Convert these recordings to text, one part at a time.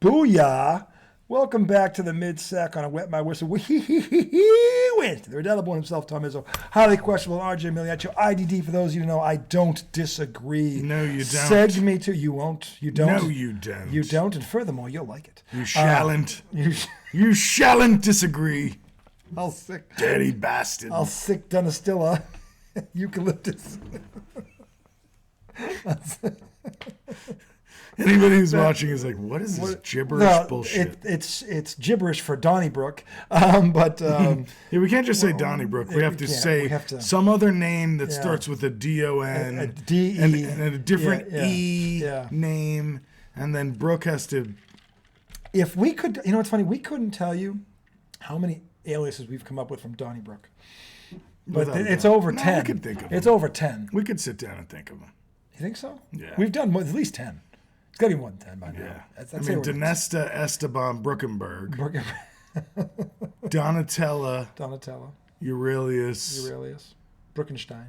Booyah! Welcome back to the mid-sec on a Wet My Whistle. Wednesday. The redouble himself, Tom Izzo. Highly questionable, RJ Miliaccio. IDD, for those of you who know, I don't disagree. No, you don't. SEG2. You won't. You don't. No, you don't. You don't, and furthermore, you'll like it. You shalln't. You shalln't disagree. I'll sick. Dirty bastard. I'll sick Donastilla. Eucalyptus. Anybody who's watching is like, what is this gibberish bullshit? It's gibberish for Donnybrook, but yeah, we can't just say Donnybrook. We have to say some other name that starts with a D-O-N, a D-E, and a different name, and then Brook has to. If we could, you know what's funny? We couldn't tell you how many aliases we've come up with from Donnybrook, but it's over 10. We could think of them. It's over 10. We could sit down and think of them. You think so? Yeah. We've done at least 10. It's got to be more than 10 by now. Yeah. That's Dinesta Esteban Brookenberg. Donatella. Aurelius. Bruckenstein.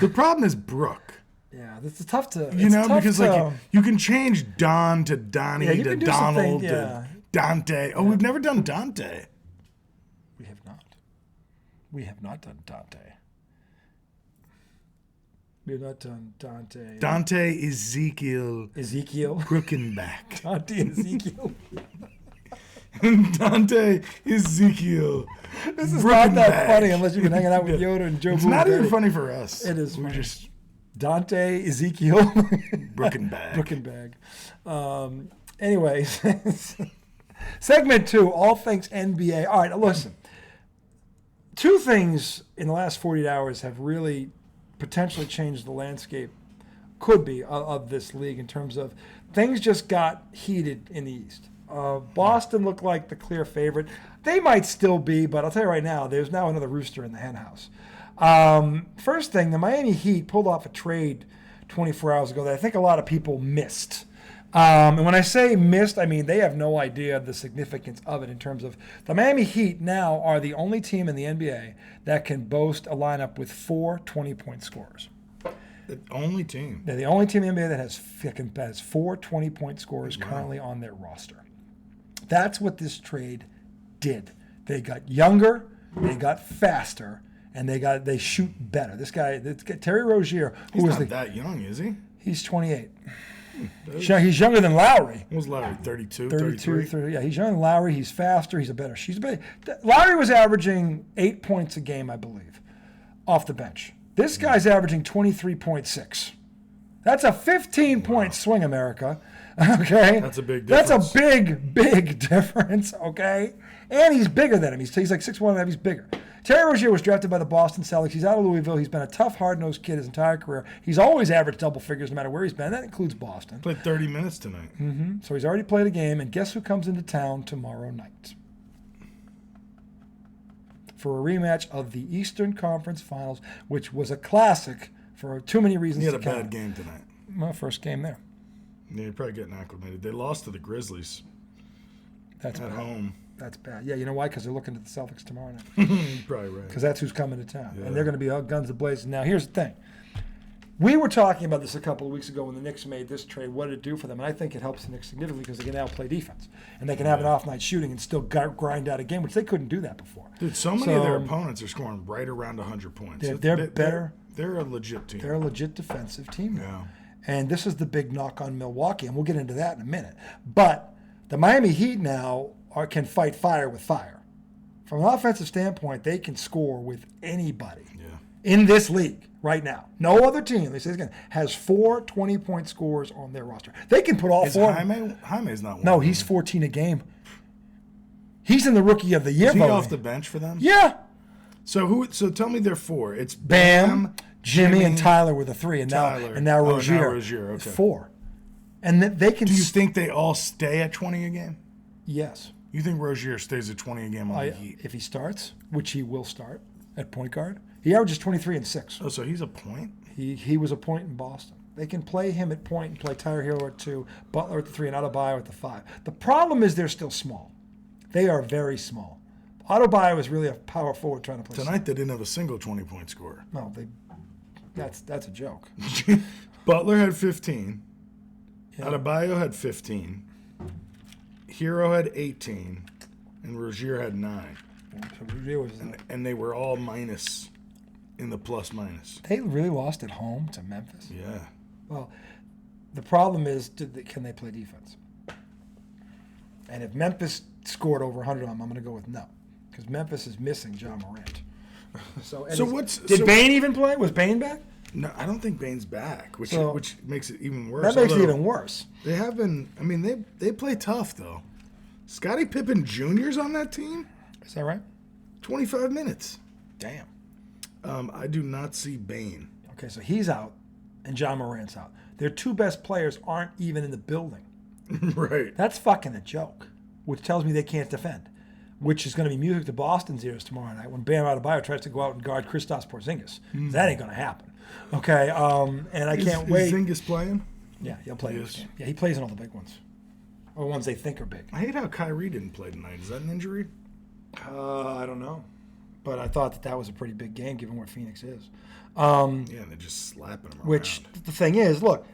The problem is Brooke. Yeah, this is tough to... because you can change Don to Donnie to Donald to Dante. Oh, we've never done Dante. We have not. We have not done Dante. We've not done Dante. Dante Ezekiel Brookenback. Dante Ezekiel. Dante Ezekiel. This is not that funny unless you've been hanging out with Yoda and Joe. It's not even funny for us. It is. We're just Dante Ezekiel Brookenbag. Anyways, segment 2, all things NBA. All right, listen. Two things in the last 48 hours have really potentially changed the landscape, of this league in terms of things just got heated in the East. Boston looked like the clear favorite. They might still be, but I'll tell you right now, there's now another rooster in the hen house. First thing, the Miami Heat pulled off a trade 24 hours ago that I think a lot of people missed. And when I say missed, I mean they have no idea the significance of it in terms of the Miami Heat now are the only team in the NBA that can boast a lineup with 4 20-point scorers. The only team? They're the only team in the NBA that has 4 20-point scorers currently on their roster. That's what this trade did. They got younger, they got faster, and they shoot better. This guy, Terry Rozier, he's not that young, is he? He's 28. He's younger than Lowry. What was Lowry, 32, 30, yeah, he's younger than Lowry. He's faster. He's a better. Lowry was averaging 8 points a game, I believe, off the bench. This guy's averaging 23.6. That's a 15-point swing, America. Okay? That's a big difference. That's a big difference, okay? And he's bigger than him. He's like 6'1", he's bigger. Terry Rozier was drafted by the Boston Celtics. He's out of Louisville. He's been a tough, hard-nosed kid his entire career. He's always averaged double figures no matter where he's been. That includes Boston. Played 30 minutes tonight. Mm-hmm. So he's already played a game, and guess who comes into town tomorrow night? For a rematch of the Eastern Conference Finals, which was a classic for too many reasons. He had a bad game tonight. Well, first game there. Yeah, you're probably getting acclimated. They lost to the Grizzlies. That's at bad. Home. That's bad. Yeah, you know why? Because they're looking at the Celtics tomorrow night. You're probably right. Because that's who's coming to town. Yeah. And they're going to be guns a-blazing. Now, here's the thing. We were talking about this a couple of weeks ago when the Knicks made this trade. What did it do for them? And I think it helps the Knicks significantly because they can now play defense. And they can have an off-night shooting and still grind out a game, which they couldn't do that before. Dude, so many of their opponents are scoring right around 100 points. They're better. They're a legit team. They're a legit defensive team now. Yeah. And this is the big knock on Milwaukee, and we'll get into that in a minute. But the Miami Heat now can fight fire with fire. From an offensive standpoint, they can score with anybody in this league right now. No other team, they say again, has 4 20-point scorers on their roster. They can put all 4. Jaime's not one. No, he's 14 a game. He's in the Rookie of the Year voting. Is he off the bench for them? Yeah. So tell me they're 4. It's Bam, Jimmy, and Tyler were the 3, and now Rozier. Now Rozier, okay. 4. And they can. Do you think they all stay at 20 a game? Yes. You think Rozier stays at 20 a game on the Heat? If he starts, which he will start at point guard, he averages 23 and 6. Oh, so he's a point? He was a point in Boston. They can play him at point and play Tyler Hero at 2, Butler at the 3, and Adebayo at the 5. The problem is they're still small. They are very small. Adebayo is really a power forward trying to play. Tonight they didn't have a single 20-point scorer. No, that's a joke. Butler had 15. Yeah. Adebayo had 15. Hero had 18, and Rozier had 9. So Rozier was, and they were all minus in the plus minus. They really lost at home to Memphis? Yeah. Well, the problem is, can they play defense? And if Memphis scored over 100 on them, I'm going to go with no. Because Memphis is missing John Morant. Did Bane even play? Was Bane back? No, I don't think Bane's back, which makes it even worse. That makes it even worse. They have been. I mean, they play tough though. Scottie Pippen Jr.'s on that team. Is that right? 25 minutes. Damn. I do not see Bane. Okay, so he's out, and John Morant's out. Their two best players aren't even in the building. Right. That's fucking a joke, which tells me they can't defend. Which is going to be music to Boston's ears tomorrow night when Bam Adebayo tries to go out and guard Kristaps Porzingis. That ain't going to happen. Okay, and I can't wait. Is Porzingis playing? Yeah, he'll play this game. Yeah, he plays in all the big ones, or ones they think are big. I hate how Kyrie didn't play tonight. Is that an injury? I don't know, but I thought that was a pretty big game given where Phoenix is. Yeah, and they're just slapping them around. Which the thing is, look,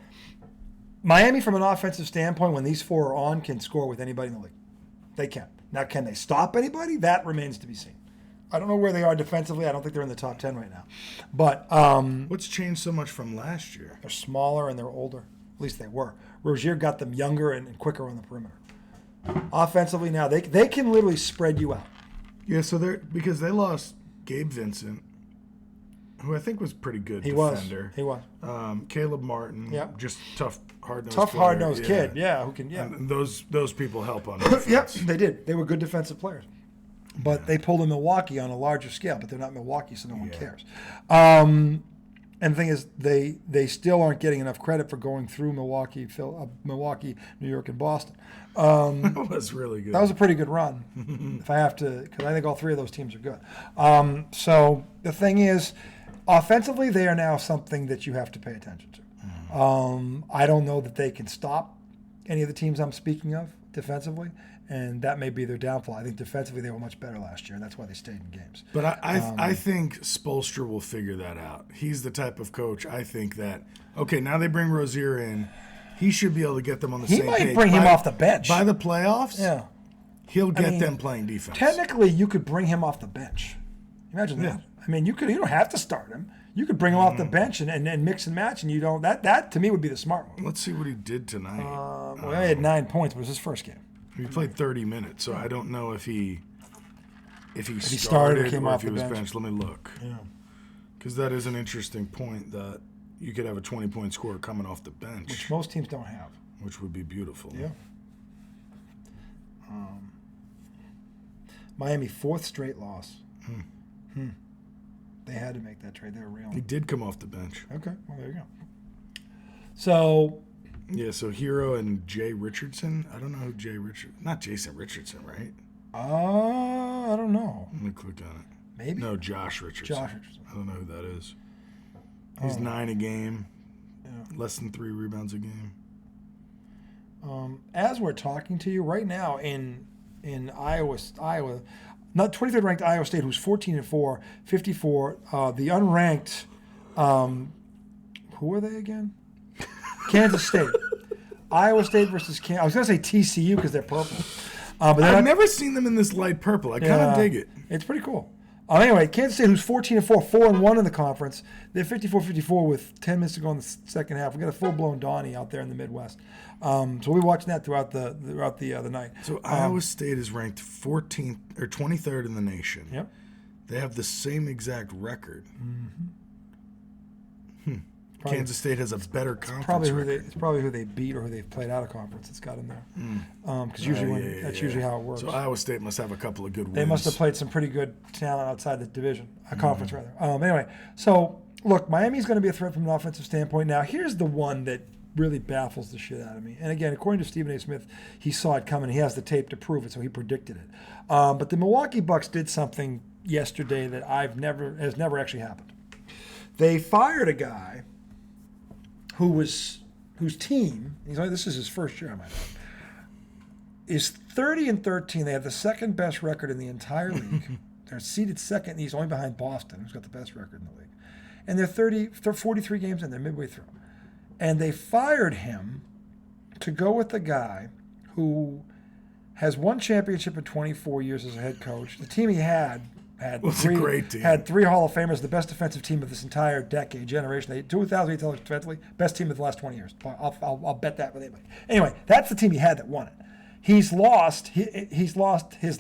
Miami from an offensive standpoint, when these four are on, can score with anybody in the league. They can. Now, can they stop anybody? That remains to be seen. I don't know where they are defensively. I don't think they're in the top 10 right now. But what's changed so much from last year? They're smaller and they're older. At least they were. Rozier got them younger and quicker on the perimeter. Offensively now, they can literally spread you out. Yeah, so because they lost Gabe Vincent, who I think was pretty good defender. He was. Caleb Martin, just tough, hard-nosed kid. Yeah, who can. Yeah, and those people help on defense. Yep, they did. They were good defensive players, but they pulled in Milwaukee on a larger scale. But they're not Milwaukee, so no one cares. And the thing is, they still aren't getting enough credit for going through Milwaukee, New York, and Boston. That was really good. That was a pretty good run, if I have to, because I think all three of those teams are good. So the thing is, offensively, they are now something that you have to pay attention to. I don't know that they can stop any of the teams I'm speaking of defensively, and that may be their downfall. I think defensively they were much better last year, and that's why they stayed in games. But I think Spoelstra will figure that out. He's the type of coach, I think, that, okay, now they bring Rozier in. He should be able to get them on the same page. He might bring him off the bench. By the playoffs, he'll get them playing defense. Technically, you could bring him off the bench. Imagine that. I mean, you don't have to start him. You could bring him off the bench and mix and match, and you don't. That to me would be the smart move. Let's see what he did tonight. Well, he had 9 points, but it was his first game. He played 30 minutes, so I don't know if he started or came or off if he the was bench. benched. Let me look. Yeah. Because that is an interesting point that you could have a 20-point scorer coming off the bench, Which most teams don't have. which would be beautiful. Yeah. Miami, 4th straight loss. They had to make that trade. They were real. He did come off the bench. Okay, well, there you go. So. Yeah, so Hero and Jay Richardson. I don't know who Jay Richardson. Not Jason Richardson, right? I don't know. Let me click on it. Maybe. No, Josh Richardson. Josh Richardson. I don't know who that is. He's 9 a game. Yeah. Less than 3 rebounds a game. As we're talking to you right now in Iowa, not 23rd ranked Iowa State, who's 14-4, 54. The unranked, who are they again? Kansas State. Iowa State versus Kansas. I was going to say TCU because they're purple. But I've never seen them in this light purple. I kind of dig it. It's pretty cool. Anyway, Kansas State, who's 14-4, 4-1 in the conference. They're 54-54 with 10 minutes to go in the second half. We got a full-blown Donnie out there in the Midwest. So we'll be watching that throughout the night. So Iowa State is ranked 14th or 23rd in the nation. Yep. They have the same exact record. Kansas State has a better conference record. It's probably who they beat or who they've played out of conference. It's got in there. Because usually that's usually how it works. So Iowa State must have a couple of good wins. They must have played some pretty good talent outside the division, conference rather. Anyway, so look, Miami's going to be a threat from an offensive standpoint. Now, here's the one that really baffles the shit out of me. And again, according to Stephen A. Smith, he saw it coming. He has the tape to prove it, so he predicted it. But the Milwaukee Bucks did something yesterday that has never actually happened. They fired a guy whose team, this is his first year, I might add, is 30-13. They have the second best record in the entire league. They're seeded second. He's only behind Boston, who's got the best record in the league. And they're 43 games in. They're midway through. And they fired him to go with the guy who has won championship in 24 years as a head coach. The team he had was a great team. Had 3 Hall of Famers, the best defensive team of this entire decade, generation. They 2008 defensively, best team of the last 20 years. I'll bet that with anybody. Anyway, that's the team he had that won it. He's lost his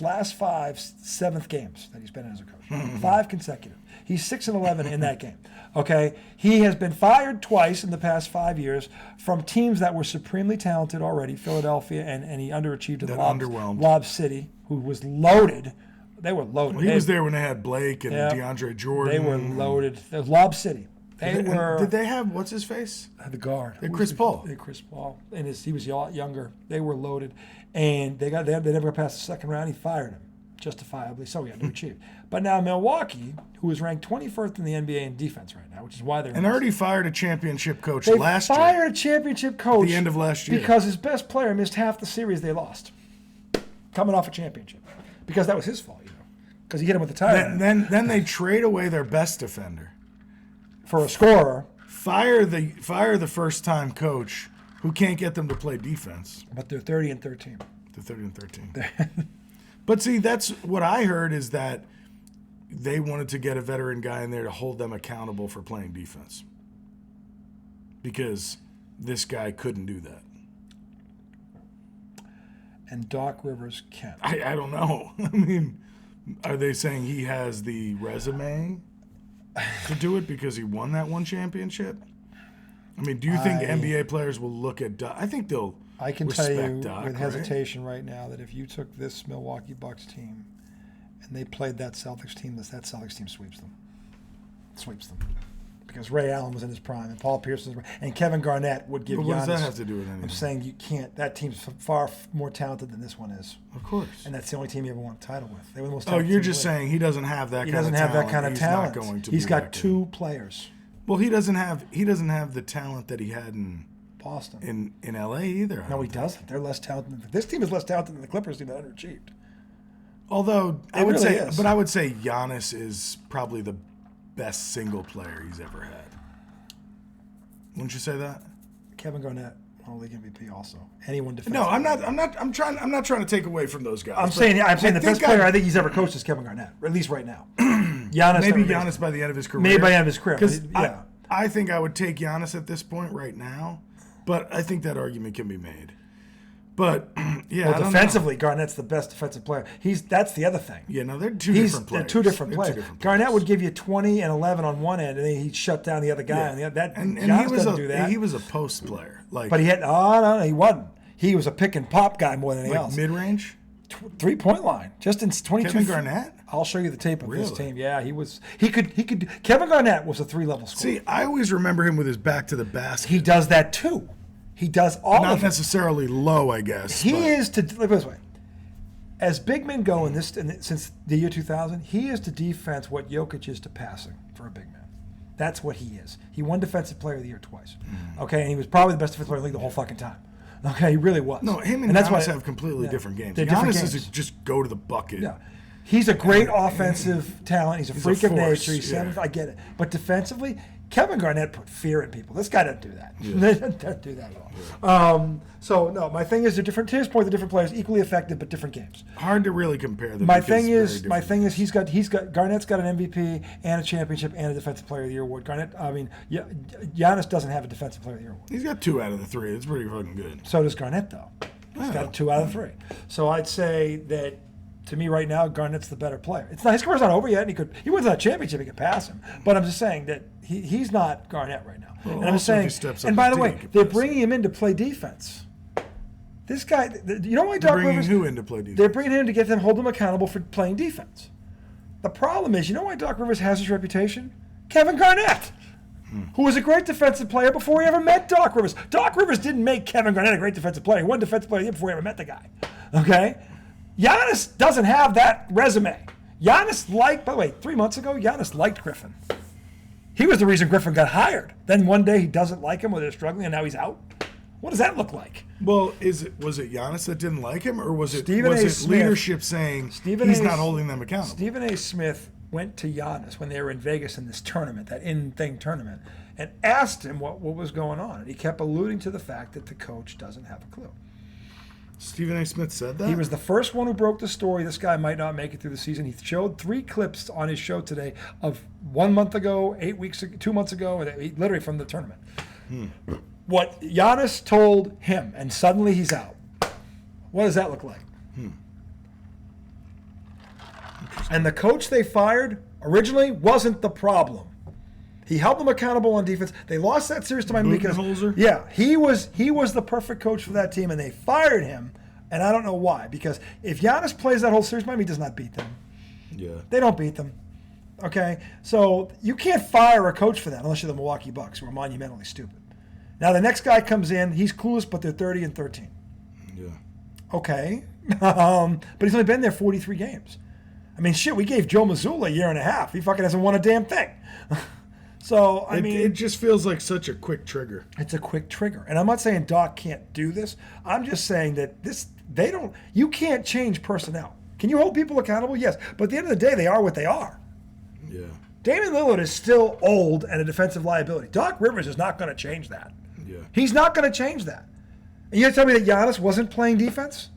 last 5 7th games that he's been in as a coach. 5 consecutive. He's 6-11 in that game. Okay, he has been fired twice in the past 5 years from teams that were supremely talented already, Philadelphia, and he underachieved in Lob City, who was loaded. They were loaded. Well, he was there when they had Blake and DeAndre Jordan. They were loaded. Lob City. Did they have what's his face? The guard. Chris Paul. Chris Paul, and he was younger. They were loaded, and they never got past the second round. He fired him, justifiably so. He had to achieve. But now Milwaukee, who is ranked 21st in the NBA in defense right now, which is why they're already fired a championship coach last year. They fired a championship coach at the end of last year because his best player missed half the series they lost, coming off a championship, because that was his fault, because he hit him with the tire. Then they trade away their best defender for a scorer. Fire the first time coach who can't get them to play defense. But they're 30-13. They're 30-13. But see, that's what I heard, is that they wanted to get a veteran guy in there to hold them accountable for playing defense, because this guy couldn't do that. And Doc Rivers can. I don't know. I mean, are they saying he has the resume to do it because he won that one championship? I mean, do you think NBA players will look at Doc? I think they'll I can respect tell you Doc, with hesitation right now that if you took this Milwaukee Bucks team and they played that Celtics team, that Celtics team sweeps them. Because Ray Allen was in his prime, and Paul Pierce was, and Kevin Garnett would give Giannis. What does that have to do with anything? I'm saying you can't. That team's far more talented than this one is. Of course. And that's the only team he ever won a title with. They were the most. Oh, you're just saying he doesn't have that. He doesn't have that kind of talent. He's not going to. He's got 2 players. Well, he doesn't have the talent that he had in Boston, in LA either. No, he doesn't. They're less talented. This team is less talented than the Clippers team that underachieved. Although I would say Giannis is probably the best single player he's ever had. Wouldn't you say that? Kevin Garnett, league MVP also. Anyone defensive. No, I'm not trying to take away from those guys. I'm saying the best player I think he's ever coached is Kevin Garnett, or at least right now. Giannis by the end of his career. Maybe by the end of his career. Because I think I would take Giannis at this point right now, but I think that argument can be made. But defensively, Garnett's the best defensive player. That's the other thing. Yeah, no, they're two different players. They're two different players. Garnett would give you 20 and 11 on one end, and then he'd shut down the other guy. Yeah. And Giannis doesn't do that. He was a post player, but he had no, he wasn't. He was a pick and pop guy more than anything else. Mid range, 3-point line, just in 22. Kevin Garnett. I'll show you the tape of his team. Yeah, he was. He could. Kevin Garnett was a 3-level scorer. See, I always remember him with his back to the basket. He does that too. He does all Not of it. Not necessarily low, I guess. He is to look this way. As big men go since the year 2000, he is to defense what Jokic is to passing for a big man. That's what he is. He won Defensive Player of the Year twice. Okay, and he was probably the best defensive player in the league the whole fucking time. Okay, he really was. No, him and Giannis have completely different games. Giannis is just go to the bucket. Yeah. He's a great offensive talent. He's a freak of nature. He's seventh. I get it. But defensively, Kevin Garnett put fear in people. This guy doesn't do that. Yeah. They don't do that at all. Yeah. So no, my thing is, they're different. To his point, the different players equally effective, but different games. Hard to really compare them. My thing is, he's got Garnett's got an MVP and a championship and a Defensive Player of the Year award. Giannis doesn't have a Defensive Player of the Year award. He's got 2 out of the 3. It's pretty fucking good. So does Garnett, though. He's got 2 out of 3. So I'd say that. To me, right now, Garnett's the better player. It's not his career's not over yet, and he wins that championship. He could pass him, but I'm just saying that he's not Garnett right now. Well, and I'm just saying. And by the way, they're bringing him in to play defense. This guy, you know why Doc Rivers? They're bringing who in to play defense? They're bringing him in to get them, hold them accountable for playing defense. The problem is, you know why Doc Rivers has his reputation? Kevin Garnett, who was a great defensive player before he ever met Doc Rivers. Doc Rivers didn't make Kevin Garnett a great defensive player. He won Defensive Player of the Year before he ever met the guy. Okay. Giannis doesn't have that resume. By the way, 3 months ago, Giannis liked Griffin. He was the reason Griffin got hired. Then one day he doesn't like him, or they're struggling, and now he's out. What does that look like? Well, was it Giannis that didn't like him, or was it leadership saying he's not holding them accountable? Stephen A. Smith went to Giannis when they were in Vegas in this tournament, that in-thing tournament, and asked him what was going on. And he kept alluding to the fact that the coach doesn't have a clue. Stephen A. Smith said that? He was the first one who broke the story. This guy might not make it through the season. He showed 3 clips on his show today of 1 month ago, 8 weeks ago, 2 months ago, and literally from the tournament. What Giannis told him, and suddenly he's out. What does that look like? And the coach they fired originally wasn't the problem. He held them accountable on defense. They lost that series to Miami because he was the perfect coach for that team, and they fired him. And I don't know why. Because if Giannis plays that whole series, Miami does not beat them. Yeah, they don't beat them. Okay, so you can't fire a coach for that unless you're the Milwaukee Bucks, who are monumentally stupid. Now the next guy comes in, he's clueless, but they're 30-13. Yeah. Okay, but he's only been there 43 games. I mean, shit, we gave Joe Mazzulla a year and a half. He fucking hasn't won a damn thing. So, I mean... It just feels like such a quick trigger. It's a quick trigger. And I'm not saying Doc can't do this. I'm just saying that you can't change personnel. Can you hold people accountable? Yes. But at the end of the day, they are what they are. Yeah. Damian Lillard is still old and a defensive liability. Doc Rivers is not going to change that. Yeah. He's not going to change that. And you're going to tell me that Giannis wasn't playing defense?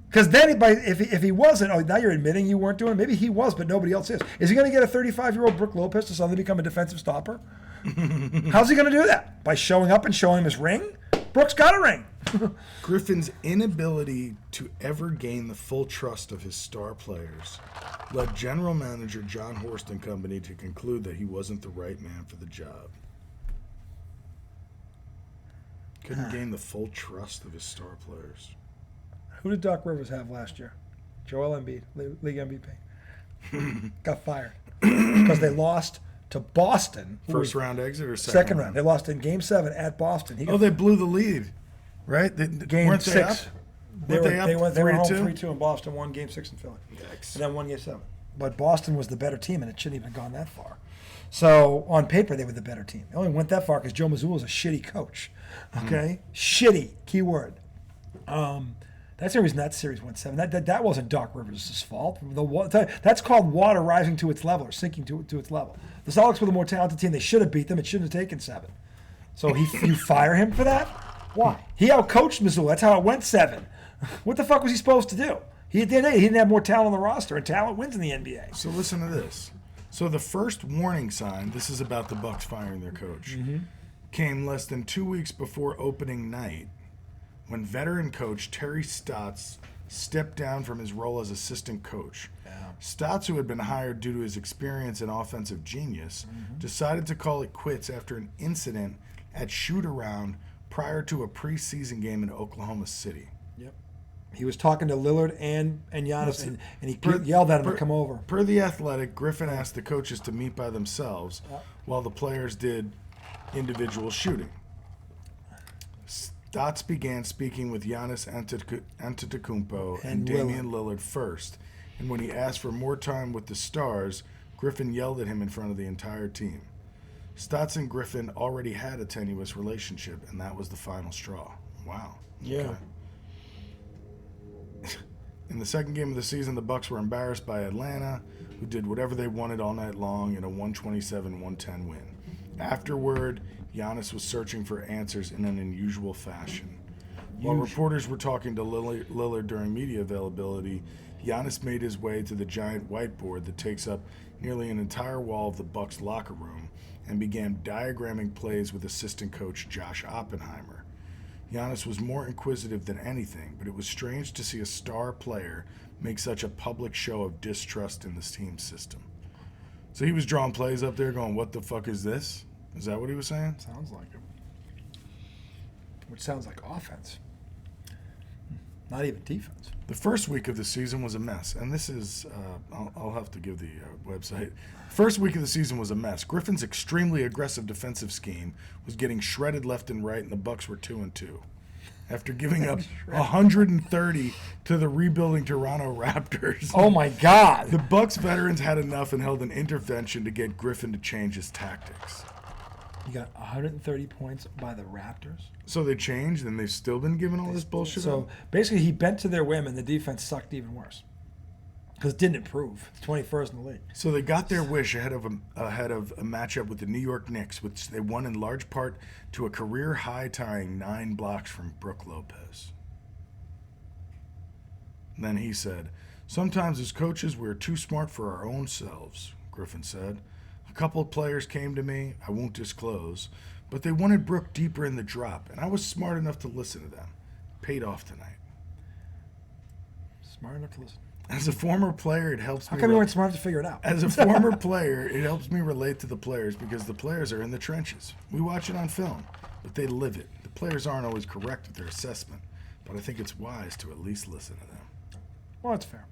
Because then, if he wasn't, now you're admitting you weren't doing it. Maybe he was, but nobody else is. Is he going to get a 35-year-old Brook Lopez to suddenly become a defensive stopper? How's he going to do that? By showing up and showing him his ring? Brook's got a ring. Griffin's inability to ever gain the full trust of his star players led general manager John Horst and company to conclude that he wasn't the right man for the job. Couldn't gain the full trust of his star players. Who did Doc Rivers have last year? Joel Embiid, league MVP. Got fired because they lost to Boston. First round exit or second round? They lost in Game 7 at Boston. They blew the lead, right? Game 6. They were home 3-2? 3-2, and Boston won Game 6 in Philly. Yikes. And then won Game 7. But Boston was the better team, and it shouldn't even have gone that far. So on paper, they were the better team. They only went that far because Joe Mazzulla is a shitty coach. Okay, shitty key word. That's the reason that series went 7. That wasn't Doc Rivers' fault. That's called water rising to its level or sinking to its level. The Celtics were the more talented team. They should have beat them. It shouldn't have taken 7. So you fire him for that? Why? He outcoached Missoula. That's how it went 7. What the fuck was he supposed to do? He didn't have more talent on the roster, and talent wins in the NBA. So listen to this. So the first warning sign, this is about the Bucks firing their coach, came less than 2 weeks before opening night, when veteran coach Terry Stotts stepped down from his role as assistant coach. Yeah. Stotts, who had been hired due to his experience and offensive genius, decided to call it quits after an incident at shoot-around prior to a preseason game in Oklahoma City. Yep. He was talking to Lillard and Giannis, and he yelled at him to come over. Per The Athletic, Griffin asked the coaches to meet by themselves while the players did individual shooting. Stotts began speaking with Giannis Antetokounmpo and Damian Lillard first, and when he asked for more time with the stars, Griffin yelled at him in front of the entire team. Stotts and Griffin already had a tenuous relationship, and that was the final straw. Wow. Yeah. Okay. In the second game of the season, the Bucks were embarrassed by Atlanta, who did whatever they wanted all night long in a 127-110 win. Afterward, Giannis was searching for answers in an unusual fashion. While reporters were talking to Lillard during media availability, Giannis made his way to the giant whiteboard that takes up nearly an entire wall of the Bucks' locker room and began diagramming plays with assistant coach Josh Oppenheimer. Giannis was more inquisitive than anything, but it was strange to see a star player make such a public show of distrust in this team system. So he was drawing plays up there going, what the fuck is this? Is that what he was saying? Sounds like it. Which sounds like offense. Not even defense. The first week of the season was a mess, and this is, I'll have to give the website. First week of the season was a mess. Griffin's extremely aggressive defensive scheme was getting shredded left and right, and the Bucks were 2-2. After giving up 130 to the rebuilding Toronto Raptors. Oh my God. The Bucks veterans had enough and held an intervention to get Griffin to change his tactics. You got 130 points by the Raptors. So they changed, and they've still been giving all this bullshit So up? basically, he bent to their whim, and the defense sucked even worse. Because it didn't improve. It's 21st in the league. So they got their wish ahead of a matchup with the New York Knicks, which they won in large part to a career high tying 9 blocks from Brook Lopez. Then he said, "Sometimes as coaches, we're too smart for our own selves," Griffin said. "A couple of players came to me, I won't disclose, but they wanted Brooke deeper in the drop, and I was smart enough to listen to them. Paid off tonight." Smart enough to listen. As a former player, it helps How me. come you weren't smart enough to figure it out? As a former player, it helps me relate to the players because the players are in the trenches. We watch it on film, but they live it. The players aren't always correct with their assessment, but I think it's wise to at least listen to them. Well, that's fair.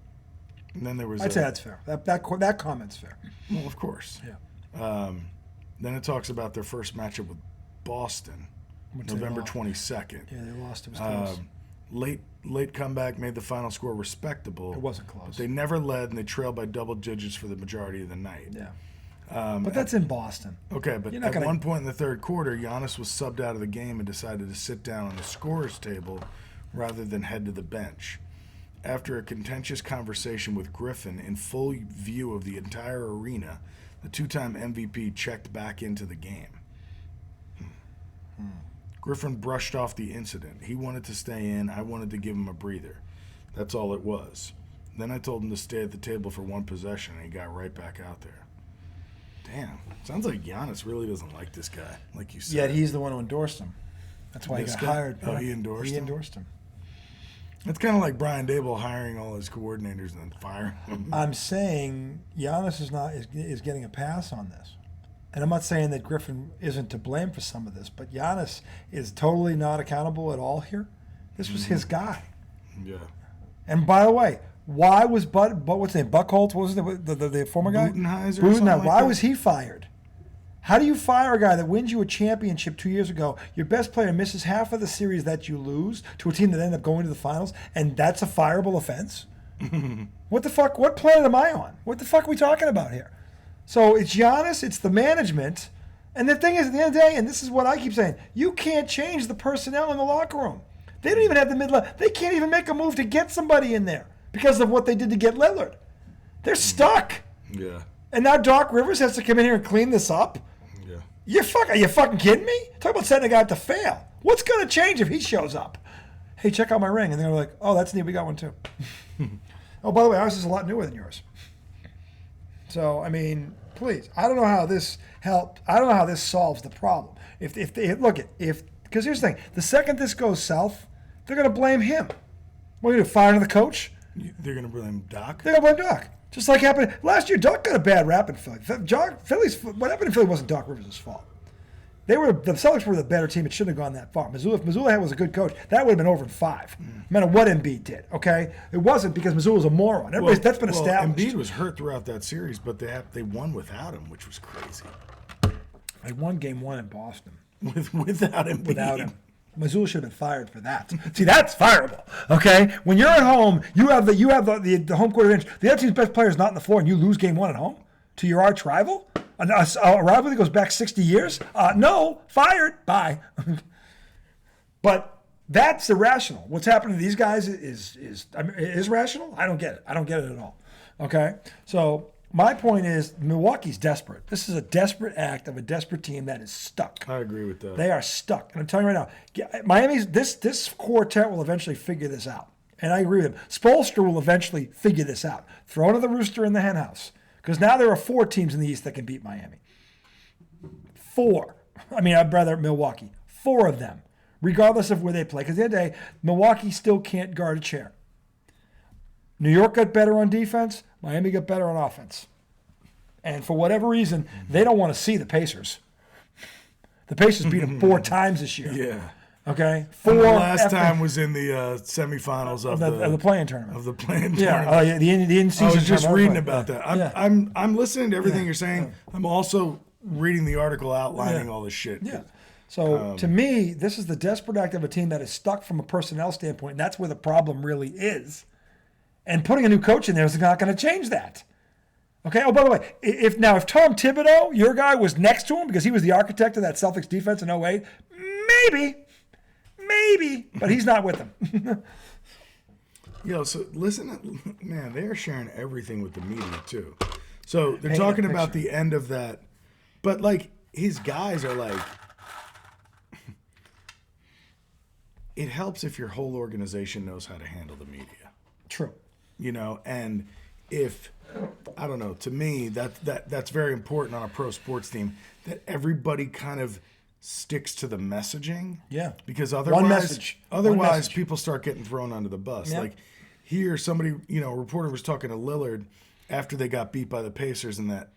And then there was I'd say that's fair. That comment's fair. well, of course. Yeah. Then it talks about their first matchup with Boston, Which they November lost. 22nd. Yeah, they lost. It was close. Late comeback made the final score respectable. It wasn't close. But they never led, and they trailed by double digits for the majority of the night. Yeah. But that's in Boston. Okay, but You're not at gonna- one point in the third quarter, Giannis was subbed out of the game and decided to sit down on the scorer's table rather than head to the bench. After a contentious conversation with Griffin in full view of the entire arena, the two-time MVP checked back into the game. Griffin brushed off the incident. He wanted to stay in. I wanted to give him a breather. That's all it was. Then I told him to stay at the table for one possession, and he got right back out there. Damn. Sounds like Giannis really doesn't like this guy, like you said. Yet he's the one who endorsed him. That's why This he got guy? hired. Oh, he endorsed He him? endorsed him. It's kind of like Brian Dable hiring all his coordinators and then firing them. I'm saying Giannis is getting a pass on this. And I'm not saying that Griffin isn't to blame for some of this, but Giannis is totally not accountable at all here. This was his guy. Yeah. And by the way, why was what's his name? Buckholz, what was the former guy? Budenheiser or something like Why that? was he fired? How do you fire a guy that wins you a championship 2 years ago? Your best player misses half of the series that you lose to a team that ended up going to the finals, and that's a fireable offense? What the fuck? What planet am I on? What the fuck are we talking about here? So it's Giannis, it's the management, and the thing is, at the end of the day, and this is what I keep saying, you can't change the personnel in the locker room. They don't even have the mid-level. They can't even make a move to get somebody in there because of what they did to get Lillard. They're stuck. Yeah. And now Doc Rivers has to come in here and clean this up? Yeah. Are you fucking kidding me? Talk about setting a guy up to fail. What's going to change if he shows up? Hey, check out my ring. And they're like, oh, that's neat. We got one too. Oh, by the way, ours is a lot newer than yours. So, I mean, please. I don't know how this helped. I don't know how this solves the problem. Because here's the thing. The second this goes south, they're going to blame him. What are you going to do, fire another coach? They're going to blame Doc? They're going to blame Doc. Just like happened last year, Doc got a bad rap in Philly. What happened in Philly wasn't Doc Rivers' fault. The Celtics were the better team. It shouldn't have gone that far. If Missoula was a good coach, that would have been over in 5. No matter what Embiid did, okay? It wasn't because Missoula was a moron. That's been established. Embiid was hurt throughout that series, but they won without him, which was crazy. They won game 1 in Boston. Without Embiid. Without him. Missoula should have been fired for that. See, that's fireable. Okay, when you're at home, you have the home court advantage. The other team's best player is not on the floor, and you lose game 1 at home to your arch rival, a rival that goes back 60 years. No, fired. Bye. But that's irrational. What's happening to these guys is rational. I don't get it. I don't get it at all. Okay, so. My point is, Milwaukee's desperate. This is a desperate act of a desperate team that is stuck. I agree with that. They are stuck. And I'm telling you right now, this quartet will eventually figure this out. And I agree with him. Spoelstra will eventually figure this out. Throw another rooster in the henhouse. Because now there are 4 teams in the East that can beat Miami. 4. I'd rather Milwaukee. 4 of them, regardless of where they play. Because at the end of the day, Milwaukee still can't guard a chair. New York got better on defense. Miami got better on offense. And for whatever reason, they don't want to see the Pacers. The Pacers beat them 4 times this year. Yeah. Okay? The last time was in the semifinals of the play-in tournament. Of the play-in yeah. tournament. The in-season I was just tournament. reading about that. I'm listening to everything you're saying. I'm also reading the article outlining all this shit. Yeah. So to me, this is the desperate act of a team that is stuck from a personnel standpoint. And that's where the problem really is. And putting a new coach in there is not going to change that. Okay. Oh, by the way, if Tom Thibodeau, your guy, was next to him because he was the architect of that Celtics defense in 08, maybe, but he's not with them. So listen, man, they are sharing everything with the media too. So they're talking about the end of that, but like his guys are like, it helps if your whole organization knows how to handle the media. True. And if I don't know, to me that's very important on a pro sports team, that everybody kind of sticks to the messaging. Yeah. Because One message. People start getting thrown under the bus. Yeah. Like here, somebody, a reporter was talking to Lillard after they got beat by the Pacers in that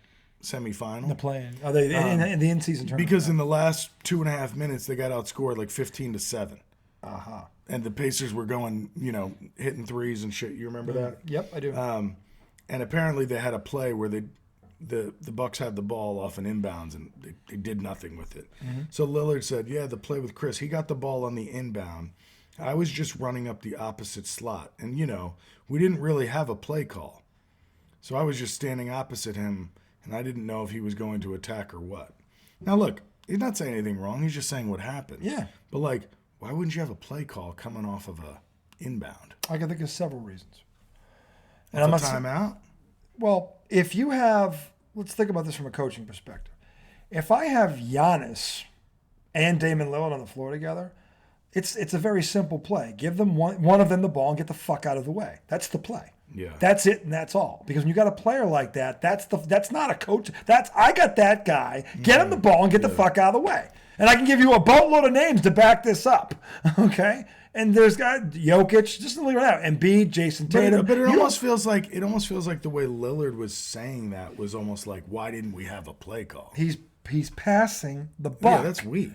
semifinal. The play-in. Are they in the in-season tournament? Because in the last 2.5 minutes, they got outscored like 15-7. Uh-huh. And the Pacers were going, hitting threes and shit. You remember that? Yep, I do. And apparently they had a play where the Bucks had the ball off an inbounds and they did nothing with it. Mm-hmm. So Lillard said, yeah, the play with Chris, he got the ball on the inbound. I was just running up the opposite slot. And, we didn't really have a play call. So I was just standing opposite him, and I didn't know if he was going to attack or what. Now, look, he's not saying anything wrong. He's just saying what happened. Yeah. But, why wouldn't you have a play call coming off of a inbound? I can think of several reasons. And I'm a timeout? Well, if you have, let's think about this from a coaching perspective. If I have Giannis and Damian Lillard on the floor together, it's a very simple play. Give them one of them the ball and get the fuck out of the way. That's the play. Yeah. That's it, and that's all. Because when you got a player like that, that's not a coach. I got that guy. Get him the ball and get the fuck out of the way. And I can give you a boatload of names to back this up. Okay? And there's guys, Jokic, just leave it out. Embiid, Jason Tatum. But it almost feels like the way Lillard was saying that was almost like, why didn't we have a play call? He's passing the buck. Yeah, that's weak.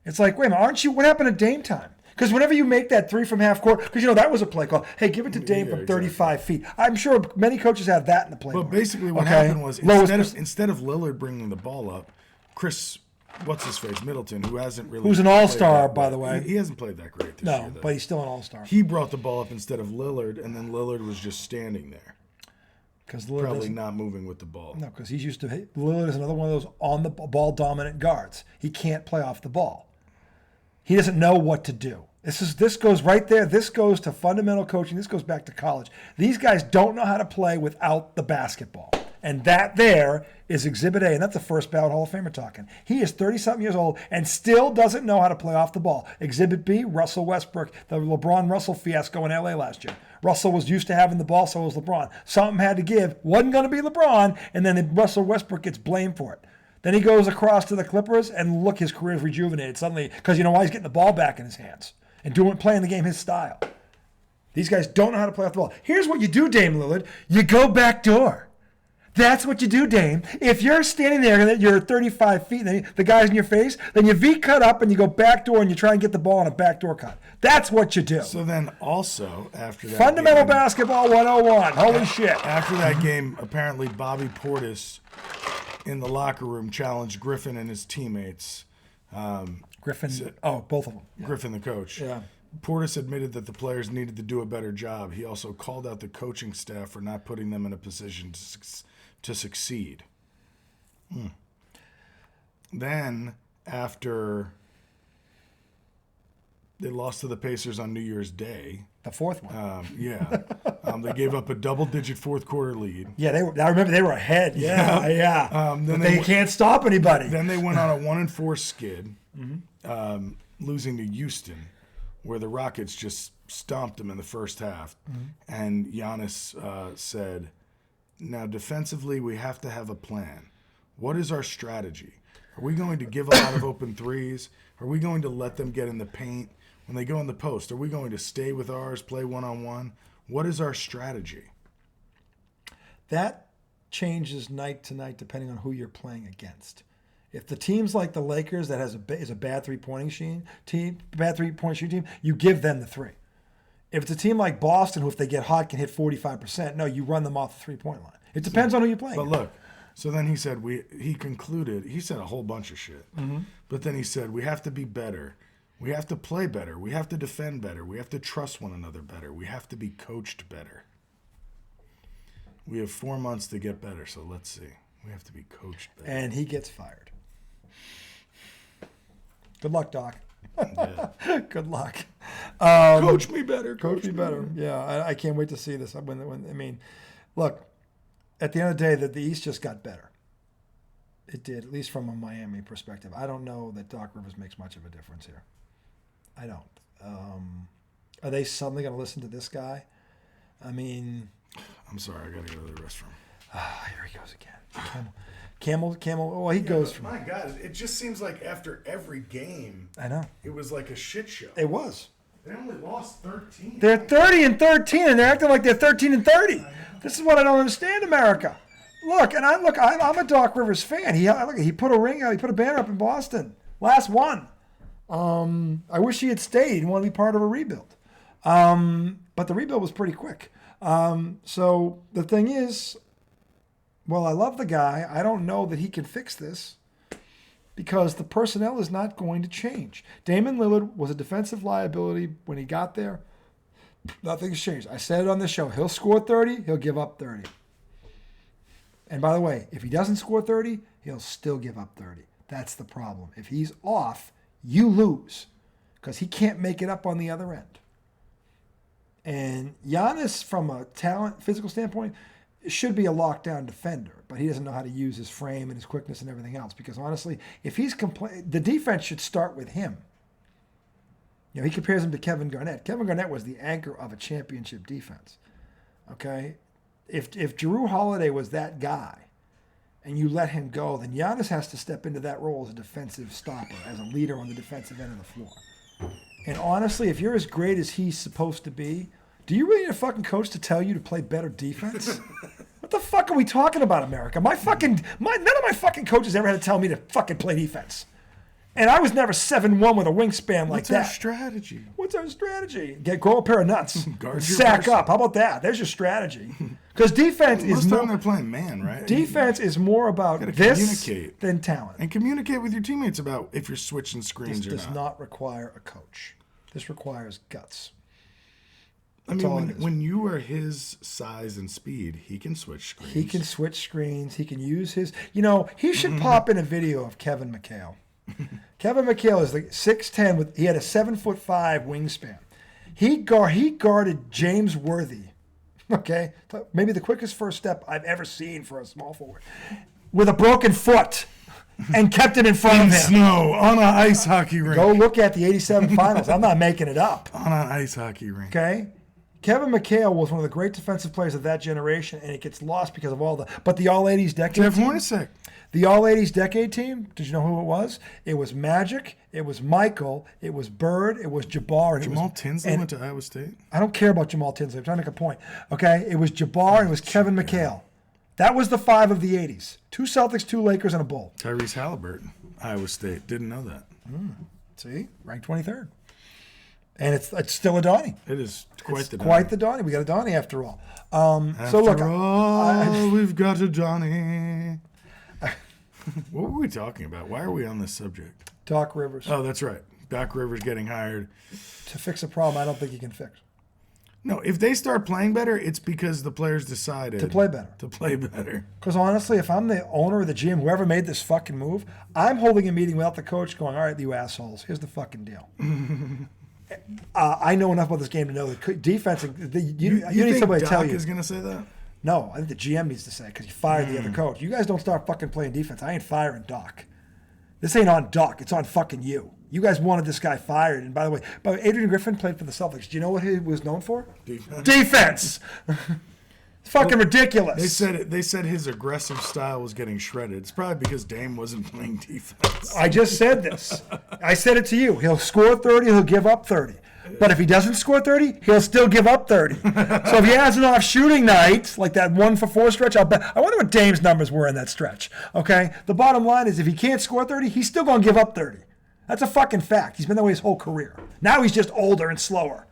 It's like, wait a minute, aren't you? What happened at Dame time? Because whenever you make that three from half court, because that was a play call. Hey, give it to Dame from 35 feet. I'm sure many coaches have that in the play. But basically, what happened was instead of Lillard bringing the ball up, Chris, what's his face, Middleton, who hasn't really, who's an all-star, by the way. He hasn't played that great this year. No, but he's still an all-star. He brought the ball up instead of Lillard, and then Lillard was just standing there. Because probably not moving with the ball. No, because he's used to. Lillard is another one of those on the ball dominant guards. He can't play off the ball. He doesn't know what to do. This goes right there. This goes to fundamental coaching. This goes back to college. These guys don't know how to play without the basketball. And that there is Exhibit A, and that's the first ballot Hall of Famer talking. He is 30-something years old and still doesn't know how to play off the ball. Exhibit B, Russell Westbrook, the LeBron-Russell fiasco in L.A. last year. Russell was used to having the ball, so was LeBron. Something had to give. Wasn't going to be LeBron, and then Russell Westbrook gets blamed for it. Then he goes across to the Clippers, and look, his career is rejuvenated suddenly because you know why? He's getting the ball back in his hands and playing the game his style. These guys don't know how to play off the ball. Here's what you do, Dame Lillard. You go back door. That's what you do, Dame. If you're standing there and you're 35 feet and the guy's in your face, then you V-cut up and you go back door and you try and get the ball on a backdoor cut. That's what you do. So then also, after that Fundamental basketball 101. Holy shit. After that game, apparently Bobby Portis in the locker room challenged Griffin and his teammates. Griffin, both of them. Yeah. Griffin, the coach. Yeah. Portis admitted that the players needed to do a better job. He also called out the coaching staff for not putting them in a position to succeed. Then, after they lost to the Pacers on New Year's Day. The fourth one. They gave up a double-digit fourth-quarter lead. Yeah, I remember they were ahead. Yeah. But they can't stop anybody. Then they went on a 1-4 skid, losing to Houston, where the Rockets just stomped them in the first half. And Giannis said, now defensively we have to have a plan. What is our strategy? Are we going to give a lot of open threes? Are we going to let them get in the paint when they go in the post? Are we going to stay with ours, play one-on-one? What is our strategy? That changes night to night depending on who you're playing against. If the team's like the Lakers that is a bad three-point shooting team, you give them the three. If it's a team like Boston, who if they get hot can hit 45%, no, you run them off the three-point line. It depends on who you're playing. But look, so then he said he said a whole bunch of shit. But then he said we have to be better. We have to play better. We have to defend better. We have to trust one another better. We have to be coached better. We have 4 months to get better, so let's see. We have to be coached better. And he gets fired. Good luck, Doc. Yeah. Good luck. Coach me better. Coach me better. Yeah, I can't wait to see this. Look, at the end of the day, the East just got better. It did, at least from a Miami perspective. I don't know that Doc Rivers makes much of a difference here. I don't. Are they suddenly going to listen to this guy? I mean, I'm sorry, I gotta go to the restroom. here he goes again. Camel. Well, he goes from. My God, it just seems like after every game, I know. it was like a shit show. It was. They only lost 13. They're 30-13, and they're acting like they're 13-30. This is what I don't understand, America. Look, I'm a Doc Rivers fan. He put a ring out. He put a banner up in Boston. Last one. I wish he had stayed and wanted to be part of a rebuild. But the rebuild was pretty quick. So the thing is, well, I love the guy. I don't know that he can fix this because the personnel is not going to change. Damian Lillard was a defensive liability when he got there. Nothing's changed. I said it on the show. He'll score 30. He'll give up 30. And by the way, if he doesn't score 30, he'll still give up 30. That's the problem. If he's off, you lose because he can't make it up on the other end. And Giannis, from a talent, physical standpoint, should be a lockdown defender, but he doesn't know how to use his frame and his quickness and everything else. Because honestly, if he's the defense should start with him. You know, he compares him to Kevin Garnett. Kevin Garnett was the anchor of a championship defense. Okay, if Jrue Holiday was that guy, and you let him go, then Giannis has to step into that role as a defensive stopper, as a leader on the defensive end of the floor. And honestly, if you're as great as he's supposed to be, do you really need a fucking coach to tell you to play better defense? What the fuck are we talking about, America? None of my fucking coaches ever had to tell me to fucking play defense. And I was never 7'1" with a wingspan like that. What's our strategy? What's our strategy? Grow a pair of nuts. Sack person. Up. How about that? There's your strategy. Because defense is most more. time they're playing man, right? Defense is more about this than talent. And communicate with your teammates about if you're switching screens this or does not require a coach. This requires guts. That's when you are his size and speed, he can switch screens. He can switch screens. He can use his. He should pop in a video of Kevin McHale. Kevin McHale is like 6'10". He had a 7'5" wingspan. He guarded James Worthy. Okay, maybe the quickest first step I've ever seen for a small forward, with a broken foot, and kept it in front of him. Snow on an ice hockey rink. Go look at the '87 finals. I'm not making it up. On an ice hockey rink. Okay. Kevin McHale was one of the great defensive players of that generation, and it gets lost because of but the All-80s decade Jeff team. Hornacek. The All-80s decade team, did you know who it was? It was Magic, it was Michael, it was Bird, it was Jabbar. And Jamal Tinsley went to Iowa State? I don't care about Jamal Tinsley. I'm trying to make a point. Okay? It was Jabbar and it was Kevin McHale. That was the five of the 80s. 2 Celtics, 2 Lakers, and a Bull. Tyrese Halliburton, Iowa State. Didn't know that. See? Ranked 23rd. And it's still a Donnie. It is quite the Donnie. Quite the Donnie. We got a Donnie after all. We've got a Donnie. What were we talking about? Why are we on this subject? Doc Rivers. Oh, that's right. Doc Rivers getting hired. To fix a problem I don't think he can fix. No, if they start playing better, it's because the players decided to play better. Because honestly, if I'm the owner or the GM, whoever made this fucking move, I'm holding a meeting without the coach going, all right, you assholes, here's the fucking deal. I know enough about this game to know that defense, you need somebody to tell you. Doc is going to say that? No, I think the GM needs to say it because he fired the other coach. You guys don't start fucking playing defense. I ain't firing Doc. This ain't on Doc. It's on fucking you. You guys wanted this guy fired. And by the way, Adrian Griffin played for the Celtics. Do you know what he was known for? Defense. It's fucking ridiculous. They said his aggressive style was getting shredded. It's probably because Dame wasn't playing defense. I just said this. I said it to you. He'll score 30. He'll give up 30. But if he doesn't score 30, he'll still give up 30. So if he has an off shooting night, like that 1-for-4 stretch, I'll bet. I wonder what Dame's numbers were in that stretch. Okay? The bottom line is if he can't score 30, he's still going to give up 30. That's a fucking fact. He's been that way his whole career. Now he's just older and slower.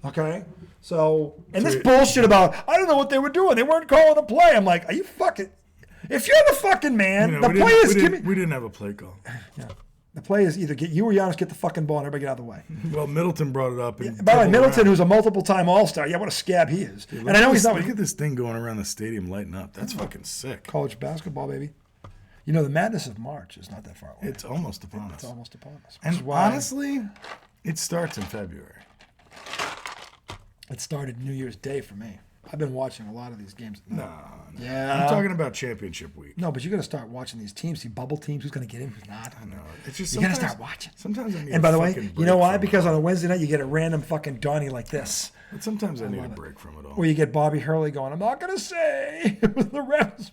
Okay? So, and this bullshit about, I don't know what they were doing. They weren't calling the play. I'm like, are you fucking, if you're the fucking man, the play is, we didn't have a play call. Yeah. The play is either get you or Giannis get the fucking ball and everybody get out of the way. Well, Middleton brought it up. By the way, Middleton, who's a multiple-time All-Star, what a scab he is. Dude, and I know he's not. Look at this thing going around the stadium lighting up. That's fucking sick. College basketball, baby. You know, the madness of March is not that far away. It's almost upon us. It's almost upon us. And honestly, it starts in February. It started New Year's Day for me. I've been watching a lot of these games. No. on that. Yeah. I'm talking about championship week. No, but you're going to start watching these teams, see bubble teams, who's going to get in, who's not. I know. It's just You got to start watching. Sometimes I need And by the way, fucking you know break why? from Because it on all. a Wednesday night, you get a random fucking Donnie like this. But sometimes I need a break from it all. Where you get Bobby Hurley going, I'm not going to say the refs.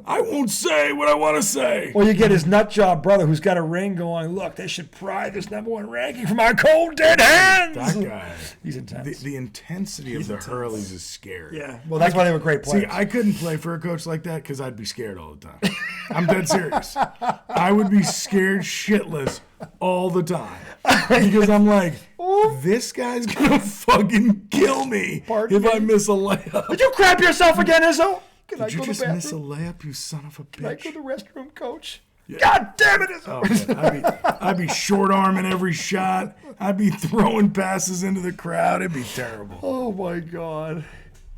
I won't say what I want to say. Or you get his nut job brother who's got a ring going, look, they should pry this #1 ranking from our cold, dead hands. That guy. He's intense. The intensity of the Hurleys is scary. Yeah. Well, that's why they were great players. See, I couldn't play for a coach like that because I'd be scared all the time. I'm dead serious. I would be scared shitless all the time. Because I'm like, this guy's going to fucking kill me Pardon if I me? miss a layup. Did you crap yourself again, Izzo? Can I Did you go to just the miss a bathroom? layup, you son of a Can I go bitch? to the restroom, coach? God damn it, Izzo. Oh, man, I'd be short arming every shot. I'd be throwing passes into the crowd. It'd be terrible. Oh, my God.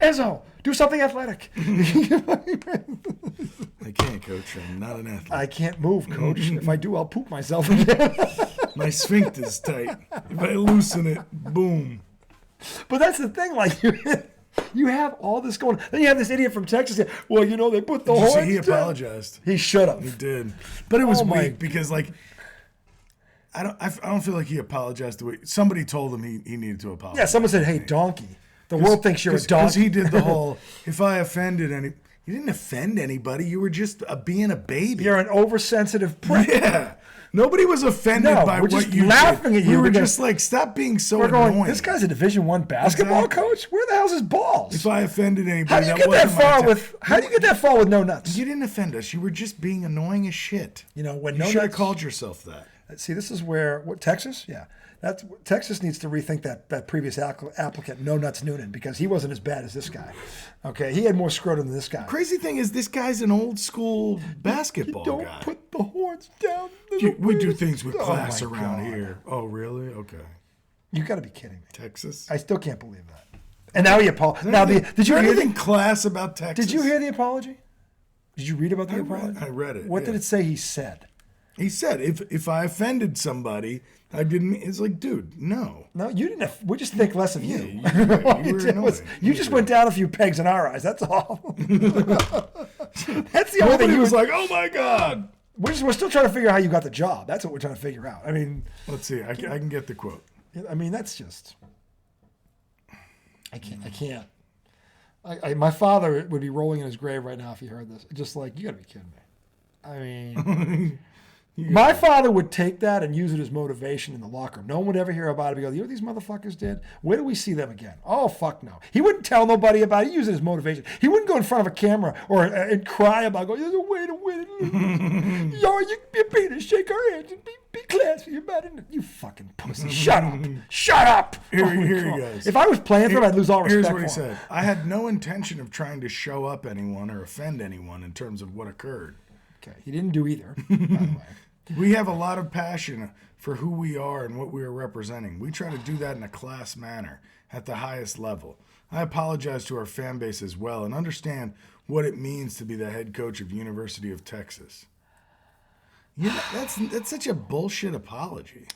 Izzo, do something athletic. I can't, coach. I'm not an athlete. I can't move, coach. If I do, I'll poop myself again. My sphincter's tight. If I loosen it, boom. But that's the thing, like, you have all this going. Then you have this idiot from Texas. Say, well, you know, they put the Did you horns see he down. apologized? He should He have. did, but it was Oh my- weak because like I don't feel like he apologized the way somebody told him he needed to apologize. Yeah, someone said, hey, donkey. The world thinks you're a donkey. Because he did the whole if I offended any. You didn't offend anybody. You were just being a baby. You're an oversensitive prick. Yeah. Nobody was offended No, by we're what just you laughing did. at you We were because just like, stop being so We're going, annoying. this guy's a Division I basketball Exactly. coach? Where the hell's his balls? If I offended anybody, How do you get that wasn't my far intent. with? How do you get that far with no nuts? You didn't offend us. You were just being annoying as shit. You know, when You no should have nuts. called yourself that. See, this is where Texas. Yeah, Texas needs to rethink that previous applicant, No Nuts Noonan, because he wasn't as bad as this guy. Okay, he had more scrotum than this guy. Crazy thing is, this guy's an old school basketball Don't guy. put the horns down. We do things with Oh class my around God. here. Oh, really? Okay. You got to be kidding me. Texas. I still can't believe that. And now he apologized. Now, did you hear anything the, class about Texas? Did you hear the apology? Did you read about the apology? I read it. What did it say? He said. He said, if I offended somebody, I didn't. It's like, dude, no. No, you didn't. We just think less of you. you All you were did was annoying. you just went down a few pegs in our eyes. That's all. That's the only thing. Nobody You was like, oh my God. we're still trying to figure out how you got the job. That's what we're trying to figure out. I mean, Let's see. I can get the quote. that's just. I can't. My father would be rolling in his grave right now if he heard this. Just like, you got to be kidding me. I mean, my father would take that and use it as motivation in the locker room. No one would ever hear about it. He goes, you know what these motherfuckers did? Where do we see them again? Oh, fuck no. He wouldn't tell nobody about it. He'd use it as motivation. He wouldn't go in front of a camera or and cry about, going, there's a way to win. Yo, you beat us, shake our hands and be classy about it. You fucking pussy. Shut up. Shut up. Here Oh, he God. goes. If I was playing for him, I'd lose all respect Here's what he for him. said. I had no intention of trying to show up anyone or offend anyone in terms of what occurred. Okay, he didn't do either, by the way. We have a lot of passion for who we are and what we are representing. We try to do that in a class manner at the highest level. I apologize to our fan base as well and understand what it means to be the head coach of University of Texas. Yeah, that's such a bullshit apology.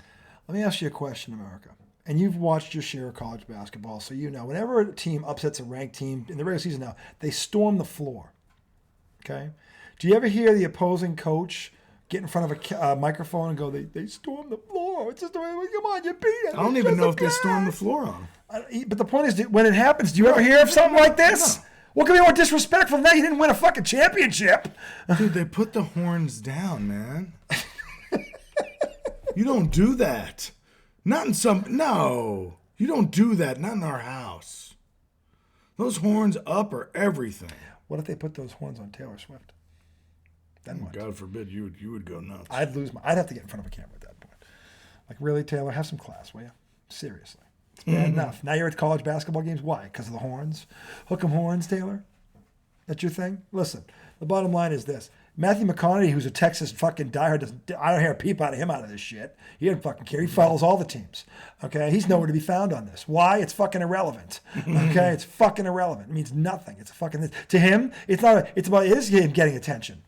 Let me ask you a question, America. And you've watched your share of college basketball, so you know whenever a team upsets a ranked team in the regular season now, they storm the floor. Okay? Do you ever hear the opposing coach get in front of a microphone and go, they stormed the floor? It's just the way, come on, you beat it. I don't even know if they stormed the floor on him. But the point is, when it happens, do you ever hear of something like this? No. What could be more disrespectful than that? You didn't win a fucking championship. Dude, they put the horns down, man. You don't do that. Not in some... No. You don't do that. Not in our house. Those horns up are everything. What if they put those horns on Taylor Swift? Then what? God forbid you would go nuts. I'd have to get in front of a camera at that point. Like, really, Taylor, have some class, will you? Seriously. It's bad enough. Now you're at college basketball games. Why? Because of the horns? Hook 'em horns, Taylor? That's your thing? Listen, the bottom line is this. Matthew McConaughey, who's a Texas fucking diehard, I don't hear a peep out of him out of this shit. He doesn't fucking care. He follows all the teams. Okay? He's nowhere to be found on this. Why? It's fucking irrelevant. Okay? It's fucking irrelevant. It means nothing. It's a fucking... To him, it's about him getting attention.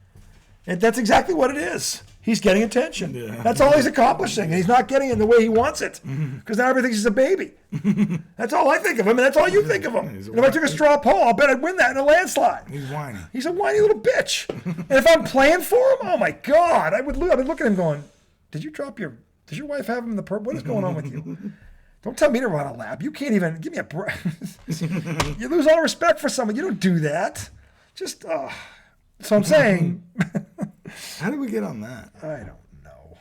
And that's exactly what it is. He's getting attention. Yeah. That's all he's accomplishing, and he's not getting it in the way he wants it. Because now everything is a baby. That's all I think of him, and that's all you think of him. And if I took a straw poll, I'll bet I'd win that in a landslide. He's whiny. He's a whiny little bitch. And if I'm playing for him, oh my God, I'd look at him going, does your wife have him in the purple? What is going on with you? Don't tell me to run a lap. You can't even give me a break. You lose all respect for someone. You don't do that. Just, so I'm saying. How did we get on that? I don't know.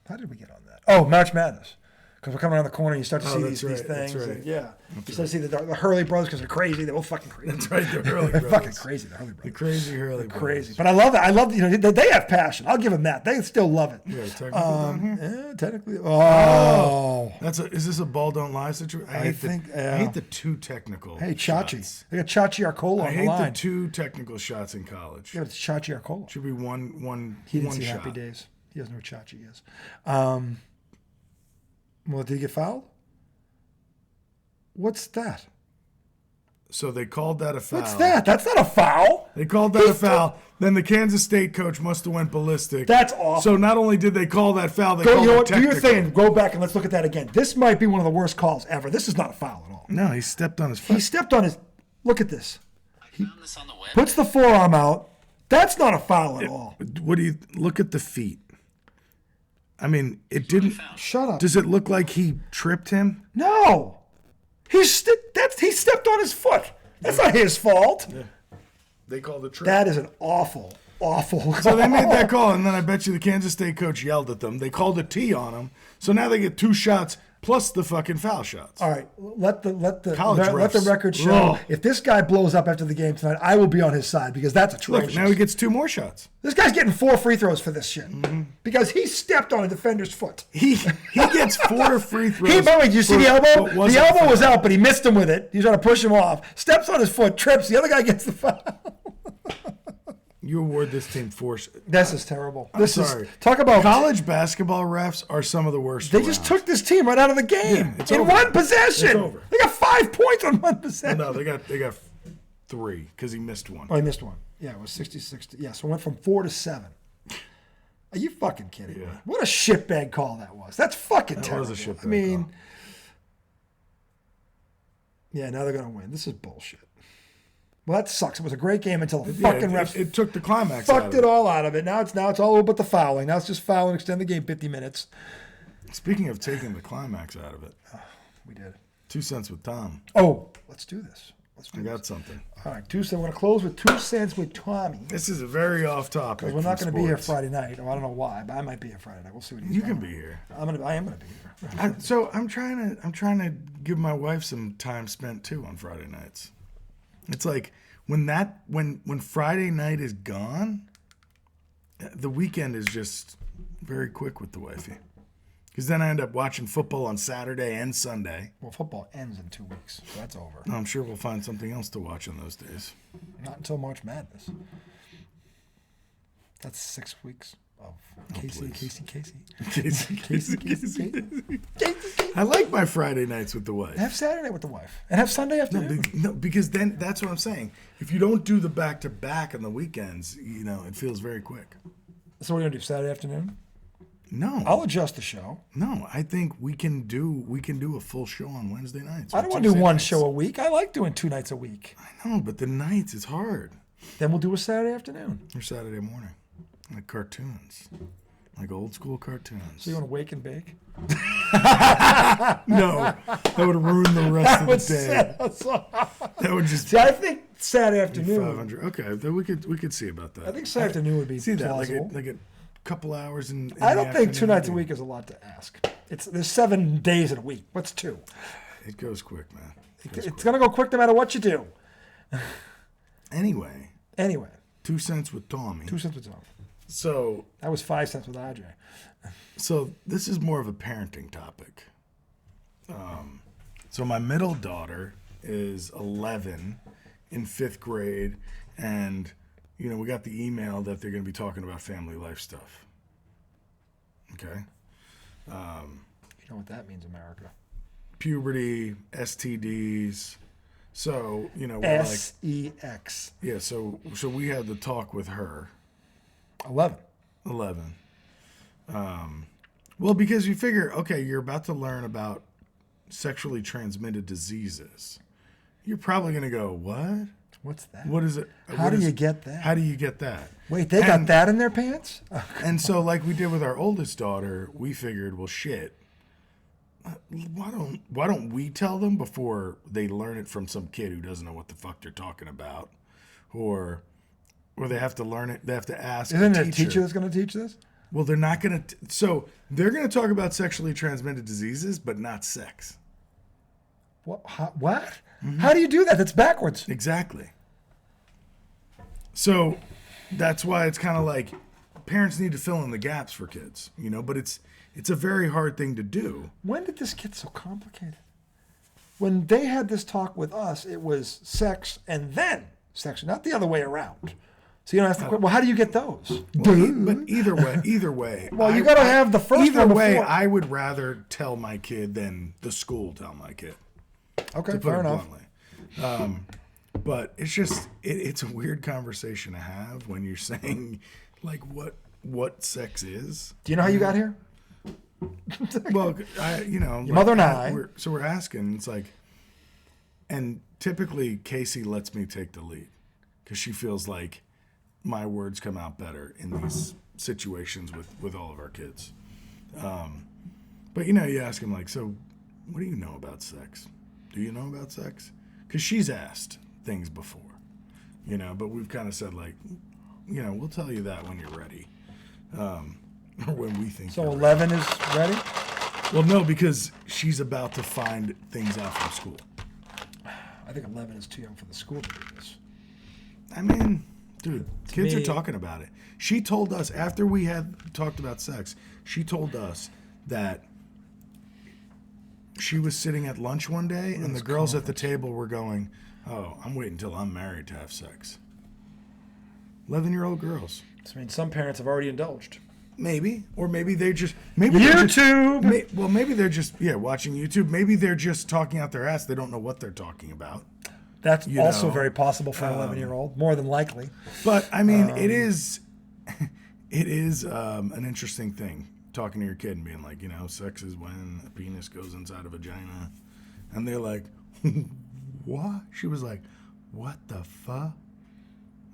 How did we get on that? Oh, March Madness. Because we're coming around the corner and you start to see these things. That's right. And, yeah. You start to see the Hurley brothers because they're crazy. They're all fucking crazy. That's right, the Hurley They're brothers. fucking crazy, the Hurley brothers. The crazy Hurley They're brothers. crazy. But I love that. I love, they have passion. I'll give them that. They still love it. Yeah, technically down here. Yeah, technically. Oh. Is this a ball don't lie situation? I hate the two technical. Hey, Chachi. shots. They got Chachi Arcola I on the hate line. the two technical shots in college. Yeah, it's Chachi Arcola. Should be one He didn't one see shot. Happy Days. He doesn't know what Chachi is. Well, did he get fouled? What's that? So they called that a foul. What's that? That's not a foul. They called that a foul. Then the Kansas State coach must have went ballistic. That's awful. So not only did they call that foul, they Go, called you know it what? Do your technical. thing. Go back and let's look at that again. This might be one of the worst calls ever. This is not a foul at all. No, he stepped on his He foot. stepped on his. Look at this. Found this on the web. Puts the forearm out. That's not a foul at all. What do you look at the feet? I mean, it didn't. Shut up. Does it look like he tripped him? No. He stepped on his foot. That's not his fault. They called it trip. That is an awful call. So they made that call, and then I bet you the Kansas State coach yelled at them. They called a T on him. So now they get two shots plus the fucking foul shots. All right, let the College record show. Ugh. If this guy blows up after the game tonight, I will be on his side because that's atrocious. Look, now he gets two more shots. This guy's getting 4 free throws for this shit because he stepped on a defender's foot. He gets 4 free throws. By the way, did you see for the elbow? what The wasn't elbow foul. was out, but he missed him with it. He's trying to push him off. Steps on his foot, trips. The other guy gets the foul. You award this team 4. This is terrible. I'm sorry. Talk about College basketball refs are some of the worst. They just took this team right out of the game Yeah, it's in over. one possession. It's over. They got 5 points on one possession. No, they got 3 because he missed one. Oh, he missed one. Yeah, it was 60-60. Yeah, so it went from 4 to 7. Are you fucking kidding me? Yeah. What a shitbag call that was. That's fucking That terrible. was a shitbag I mean, call. yeah, now they're going to win. This is bullshit. Well, that sucks. It was a great game until the Yeah, fucking refs it took the climax out fucked of it all out of it. Now it's all over but the fouling. Now it's just foul and extend the game 50 minutes. Speaking of taking the climax out of it, We did. 2 cents with Tom. Oh, let's do this. I got something. All right, 2 cents. We're going to close with 2 cents with Tommy. This is a very off topic. We're not from going to be here sports. Friday night. Or I don't know why, but I might be here Friday night. We'll see what he's You doing. can be here. I am going to be here. So I'm trying to give my wife some time spent too on Friday nights. It's like when Friday night is gone, the weekend is just very quick with the wifey. Because then I end up watching football on Saturday and Sunday. Well, football ends in 2 weeks, so that's over. I'm sure we'll find something else to watch on those days. Not until March Madness. That's 6 weeks of Casey. I like my Friday nights with the wife. Have Saturday night with the wife. And have Sunday afternoon. No, because then that's what I'm saying. If you don't do the back-to-back on the weekends, it feels very quick. So what are we going to do, Saturday afternoon? No. I'll adjust the show. No, I think we can do a full show on Wednesday nights. I or don't want to do Tuesday one nights. show a week. I like doing 2 nights a week. I know, but the nights is hard. Then we'll do a Saturday afternoon. Or Saturday morning, like cartoons, like old school cartoons. So you want to wake and bake? No, that would ruin the rest of the day. Set us off. That would just See, I think Saturday afternoon. 500. Okay, then we could see about that. I think Saturday afternoon would be see that plausible. like a couple hours in I the don't think 2 afternoon. nights a week is a lot to ask. There's 7 days in a week. What's 2? It goes quick, man. It's going to go quick no matter what you do. Anyway, Anyway, 2 cents with Tommy. 2 cents with Tom. So That was 5 cents with RJ. So this is more of a parenting topic. So my middle daughter is 11 in 5th grade, and we got the email that they're going to be talking about family life stuff. Okay, You know what that means, America. puberty, STDs. So we're like, SEX. yeah. So we had the talk with her, 11. 11. Well, because you figure, okay, you're about to learn about sexually transmitted diseases. You're probably going to go, what? What's that? What is it? How do you get that? How do you get that? Wait, they got that in their pants? And so, like we did with our oldest daughter, we figured, well, shit. Why don't we tell them before they learn it from some kid who doesn't know what the fuck they're talking about, or they have to learn it? They have to ask. Isn't there a teacher that's going to teach this? Well, they're not going to. So they're going to talk about sexually transmitted diseases, but not sex. What? Mm-hmm. How do you do that? That's backwards. Exactly. So that's why it's kind of like parents need to fill in the gaps for kids, but it's a very hard thing to do. When did this get so complicated? When they had this talk with us, it was sex and then sex, not the other way around. So you don't have to. Well, how do you get those? But either way. Well, you got to have the first either one way. before. I would rather tell my kid than the school tell my kid. Okay, fair enough. Bluntly. But it's just it's a weird conversation to have when you're saying like what sex is. Do you know how you got here? Well, your mother and I. We're asking. It's like, and typically Casey lets me take the lead because she feels like my words come out better in these situations with all of our kids. But you ask him like, so what do you know about sex? Do you know about sex? Because she's asked things before, but we've kind of said like, we'll tell you that when you're ready. Or when we think. So 11 is ready? Well, no, because she's about to find things out from school. I think 11 is too young for the school to do this. I mean, dude, kids are talking about it. She told us, after we had talked about sex, she told us that she was sitting at lunch one day and the girls at the table were going, oh, I'm waiting until I'm married to have sex. 11-year-old girls. I mean, some parents have already indulged. Maybe. Or maybe they're just... YouTube! Well, maybe they're just, watching YouTube. Maybe they're just talking out their ass. They don't know what they're talking about. That's also very possible for an 11-year-old, more than likely. But, I mean, it is an interesting thing, talking to your kid and being like, sex is when a penis goes inside a vagina. And they're like, what? She was like, what the fuck?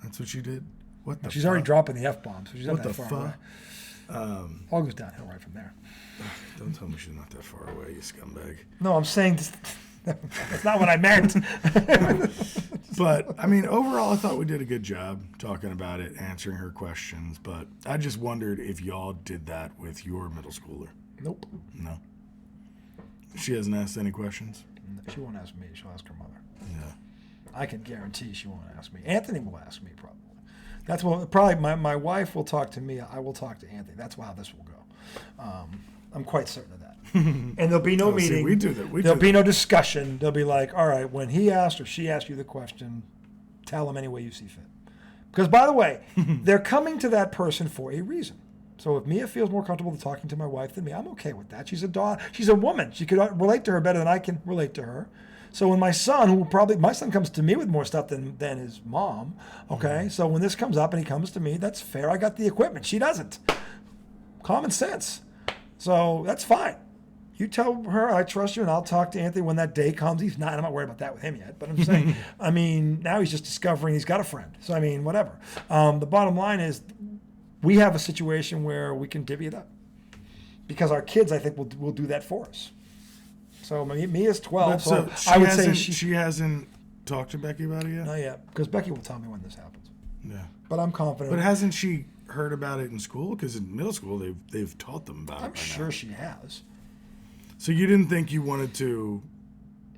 That's what she did? What the She's already dropping the F-bomb, so she's not that far away. All goes downhill right from there. Don't tell me she's not that far away, you scumbag. No, I'm saying that's not what I meant. But, I mean, overall, I thought we did a good job talking about it, answering her questions. But I just wondered if y'all did that with your middle schooler. Nope. No? She hasn't asked any questions? She won't ask me. She'll ask her mother. Yeah. I can guarantee she won't ask me. Anthony will ask me probably. That's what probably my wife will talk to me. I will talk to Anthony. That's how this will go. I'm quite certain of that. And there'll be no meeting. See, we do that. There'll be no discussion. They'll be like, all right, when he asked or she asked you the question, tell them any way you see fit. Because, by the way, they're coming to that person for a reason. So if Mia feels more comfortable talking to my wife than me, I'm okay with that. She's a daughter. She's a woman. She could relate to her better than I can relate to her. So when my son, my son comes to me with more stuff than his mom, okay? So when this comes up and he comes to me, that's fair. I got the equipment. She doesn't. Common sense. So that's fine. You tell her I trust you, and I'll talk to Anthony when that day comes. I'm not worried about that with him yet. But I'm saying, now he's just discovering he's got a friend. So, whatever. The bottom line is we have a situation where we can divvy it up. Because our kids, I think, will do that for us. So Mia's 12, so I would say she hasn't talked to Becky about it yet? Not yet, because Becky will tell me when this happens. Yeah. But I'm confident. But hasn't she heard about it in school? Because in middle school, they've taught them about it. I'm sure she has. So you didn't think you wanted to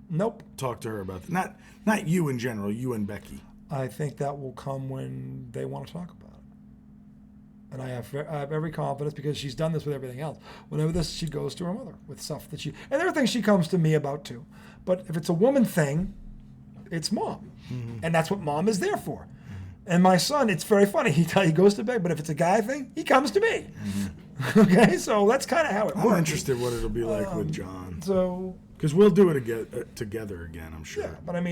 Nope. talk to her about that? Not you in general, you and Becky. I think that will come when they want to talk about it. And I have every confidence because she's done this with everything else. Whenever she goes to her mother with stuff that and there are things she comes to me about too. But if it's a woman thing, it's mom. Mm-hmm. And that's what mom is there for. Mm-hmm. And my son, it's very funny. He goes to bed, but if it's a guy thing, he comes to me. Mm-hmm. Okay, so that's kind of how it works. I'm interested what it'll be like with John. So, because we'll do it together again, I'm sure. Yeah, but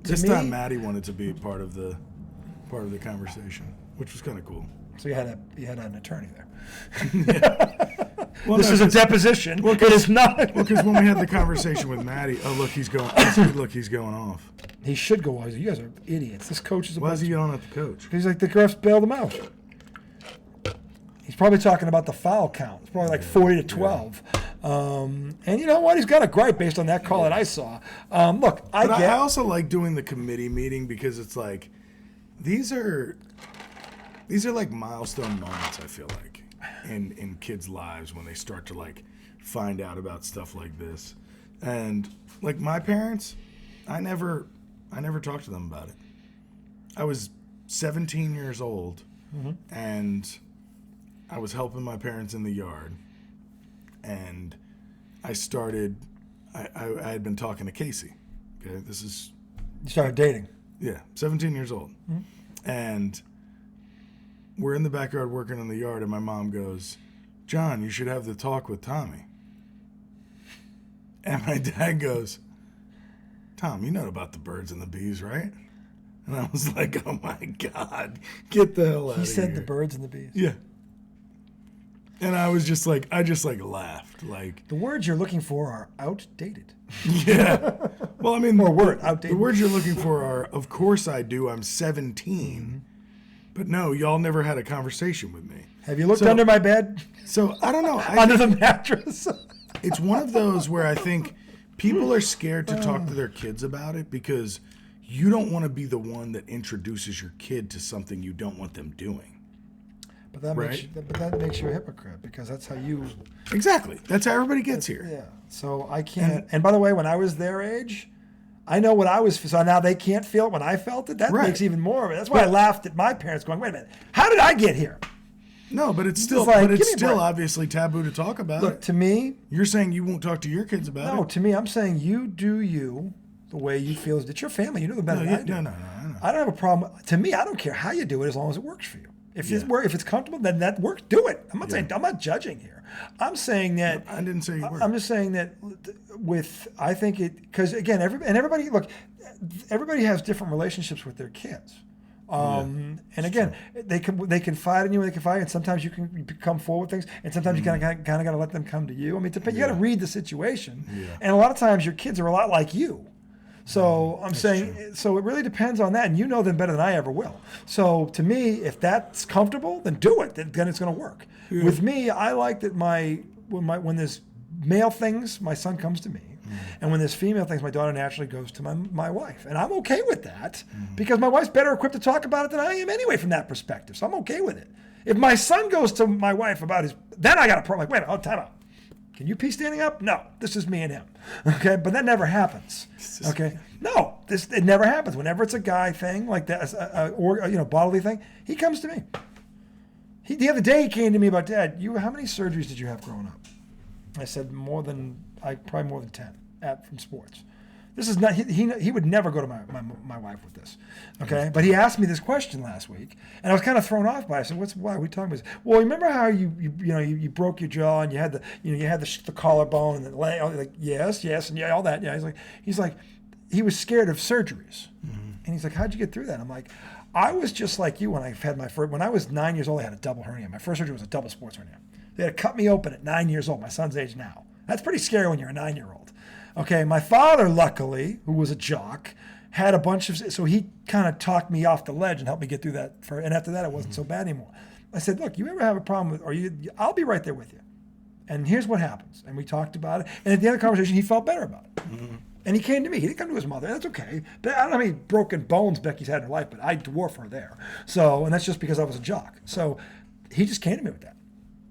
this time Maddie wanted to be part of the conversation, which was kind of cool. So you had an attorney there. Well, This is a deposition. Well, it is not. Well, because when we had the conversation with Maddie, look, he's going off. He should go off. You guys are idiots. This coach is a Why is he yelling at the coach? He's like, the refs bailed him out. He's probably talking about the foul count. It's probably like 40 to 12. And you know what? He's got a gripe based on that call that I saw. Look, I also like doing the committee meeting because it's like, these are like milestone moments, I feel like, in kids' lives when they start to like find out about stuff like this. And like my parents, I never talked to them about it. I was 17 years old, and I was helping my parents in the yard, and I had been talking to Casey. Okay, You started dating. Yeah, 17 years old. And we're in the backyard working in the yard, and my mom goes, John, you should have the talk with Tommy. And my dad goes, Tom, you know about the birds and the bees, right? And I was like, oh my God, get the hell out of here. He said the birds and the bees. Yeah. And I was just like, I laughed. Like, the words you're looking for are outdated. Yeah. Well, I mean, outdated. The words you're looking for are, of course I do, I'm 17. But no, y'all never had a conversation with me. Have you looked under my bed? So, I don't know. Under the mattress? It's one of those where I think people are scared to talk to their kids about it because you don't want to be the one that introduces your kid to something you don't want them doing. But that makes you a hypocrite because that's how you... Exactly. That's how everybody gets here. Yeah. So I can't... And by the way, when I was their age, I know what I was... So now they can't feel it when I felt it. That makes even more of it. That's why I laughed at my parents going, wait a minute, how did I get here? No, but it's still obviously taboo to talk about it. Look, to me... You're saying you won't talk to your kids about it? No, to me, I'm saying you do you the way you feel. It's your family. You know them better than I do. No. I don't have a problem. To me, I don't care how you do it as long as it works for you. If it's comfortable, then that works. Do it. I'm not saying I'm not judging here. I'm saying that I didn't say you were. I'm just saying that I think it because again everybody has different relationships with their kids. And again, they confide in you, and they confide, and sometimes you can come forward with things, and sometimes you kind of got to let them come to you. I mean, you got to read the situation, and a lot of times your kids are a lot like you. So I'm saying, so it really depends on that, and you know them better than I ever will. So to me, if that's comfortable, then do it. Then it's going to work. Yeah. With me, I like that when there's male things, my son comes to me, and when there's female things, my daughter naturally goes to my wife, and I'm okay with that because my wife's better equipped to talk about it than I am anyway from that perspective. So I'm okay with it. If my son goes to my wife about then I got a problem. Like, wait a minute, time out. Can you pee standing up? No, this is me and him. Okay, but that never happens. Okay, no, it never happens. Whenever it's a guy thing like that, or bodily thing, he comes to me. The other day he came to me about, Dad, how many surgeries did you have growing up? I said probably more than 10 from sports. This is not he would never go to my wife with this, okay? But he asked me this question last week, and I was kind of thrown off by it. I said, why are we talking about this? Well, remember how you broke your jaw and you had the collarbone and the leg, like yes, and all that. Yeah, he's like he was scared of surgeries, and he's like, how'd you get through that? I'm like, I was just like you when I was 9 years old. I had a double hernia. My first surgery was a double sports hernia. They had to cut me open at 9 years old. My son's age now. That's pretty scary when you're a 9-year-old. Okay, my father, luckily, who was a jock, had a bunch of, so he kind of talked me off the ledge and helped me get through that. And after that, it wasn't so bad anymore. I said, look, you ever have a problem with, I'll be right there with you. And here's what happens. And we talked about it. And at the end of the conversation, he felt better about it. And he came to me. He didn't come to his mother. That's okay. But I don't know how many broken bones Becky's had in her life, but I dwarf her there. So, and that's just because I was a jock. So he just came to me with that.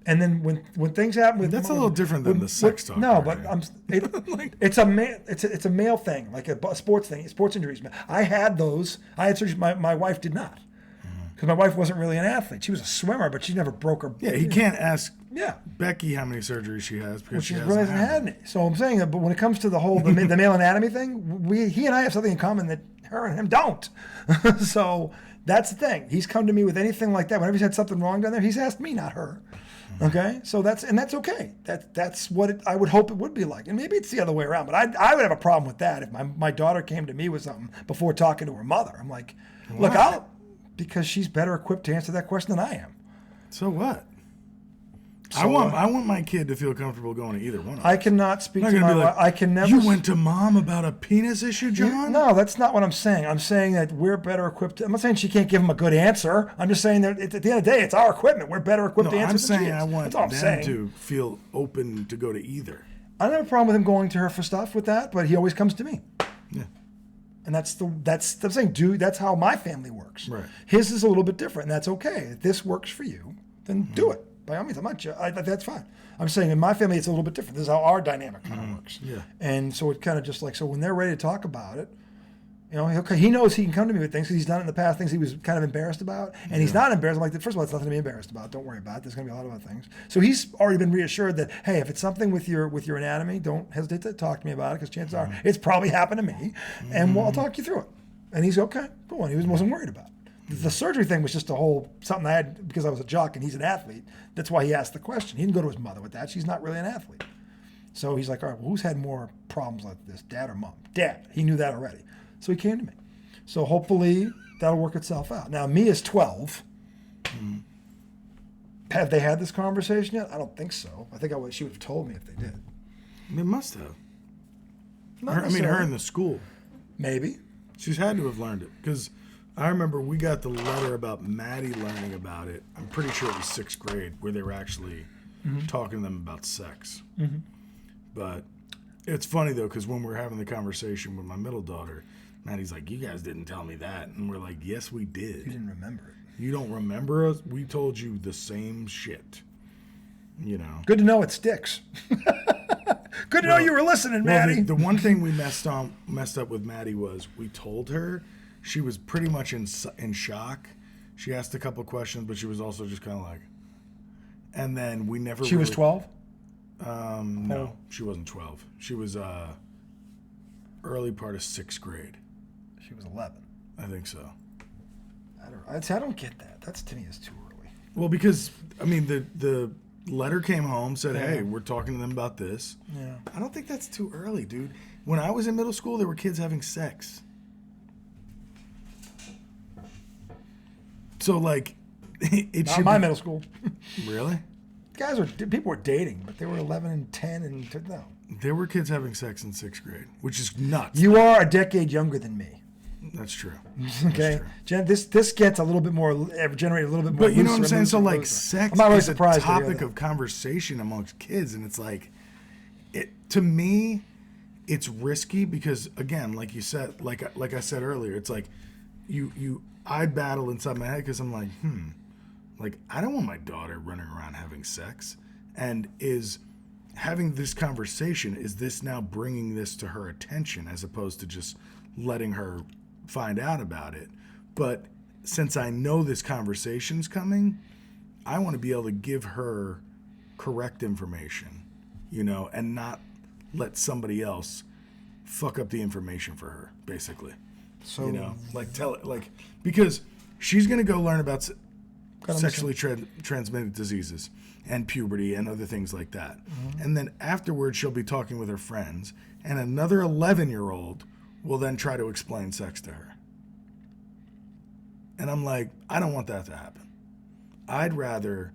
And then when things happen with that's a little different than the sex talk. No, but it's a male thing, like a sports thing, sports injuries. I had those. I had surgery. My wife did not, because my wife wasn't really an athlete. She was a swimmer, but she never broke her. Yeah, he can't ask Becky how many surgeries she has because she really hasn't had any. So I'm saying that, but when it comes to the whole the male anatomy thing, he and I have something in common that her and him don't. So that's the thing. He's come to me with anything like that. Whenever he's had something wrong down there, he's asked me, not her. Okay, so that's okay. That's what I would hope it would be like, and maybe it's the other way around. But I would have a problem with that if my daughter came to me with something before talking to her mother. I'm like, look, because she's better equipped to answer that question than I am. So what? So I want my kid to feel comfortable going to either one of them. I cannot speak I'm to not gonna my be wife. I can never. You went to mom about a penis issue, John? No, that's not what I'm saying. I'm saying that we're better equipped. I'm not saying she can't give him a good answer. I'm just saying that at the end of the day, it's our equipment. We're better equipped to answer I'm than she saying is. I want That's all I'm them saying. to feel open to go to either. I don't have a problem with him going to her for stuff with that, but he always comes to me. Yeah. And I'm saying, dude, that's how my family works. Right. His is a little bit different, and that's okay. If this works for you, then do it. By all means, that's fine. I'm saying in my family, it's a little bit different. This is how our dynamic kind of works. Yeah. And so it kind of just like, so when they're ready to talk about it, you know, okay, he knows he can come to me with things because he's done it in the past, things he was kind of embarrassed about. And he's not embarrassed. I'm like, first of all, it's nothing to be embarrassed about. Don't worry about it. There's going to be a lot of other things. So he's already been reassured that, hey, if it's something with your anatomy, don't hesitate to talk to me about it because chances are it's probably happened to me. And I'll talk you through it. And he's okay. Cool. And he wasn't worried about it. The surgery thing was just a whole something I had because I was a jock and he's an athlete. That's why he asked the question. He didn't go to his mother with that. She's not really an athlete. So he's like, all right, well, who's had more problems like this, dad or mom? Dad. He knew that already. So he came to me. So hopefully that'll work itself out. Now, Mia's 12. Have they had this conversation yet? I don't think so. I think she would have told me if they did. They must have. Not Her necessarily. in the school. Maybe. She's had to have learned it because I remember we got the letter about Maddie learning about it. I'm pretty sure it was 6th grade where they were actually talking to them about sex. But it's funny though because when we were having the conversation with my middle daughter, Maddie's like, "You guys didn't tell me that," and we're like, "Yes, we You did. didn't remember it. You don't remember us? We told you the same shit." You know. Good to know it sticks. Good to know you were listening, Well, Maddie. the one thing we messed up with Maddie was we told her she was pretty much in shock. She asked a couple questions, but she was also just kind of like. And then we never. She was 12? No, she wasn't 12. She was early part of 6th grade. She was 11. I think so. I don't get that. That's to me is too early. Well, because I mean the letter came home, said, "Hey, we're talking to them about this." Yeah. I don't think that's too early, dude. When I was in middle school, there were kids having sex. So it Not should my be, middle school. Really? People were dating, but they were 11 and 10 and no. There were kids having sex in 6th grade, which is nuts. You are a decade younger than me. That's true. Okay, That's true. this gets a little bit more generated a little bit more. But you know what I'm looser saying? and So looser. sex I'm not really is a surprised to hear topic that. of conversation amongst kids, and it's like, to me, it's risky because again, like you said, like I said earlier, it's like, I battle inside my head because I'm like, I don't want my daughter running around having sex, and is having this conversation, is this now bringing this to her attention as opposed to just letting her find out about it? But since I know this conversation's coming, I want to be able to give her correct information, and not let somebody else fuck up the information for her, basically. So Tell it, because she's going to go learn about Gotta sexually transmitted diseases and puberty and other things like that. And then afterwards, she'll be talking with her friends, and another 11-year-old will then try to explain sex to her. And I'm like, I don't want that to happen. I'd rather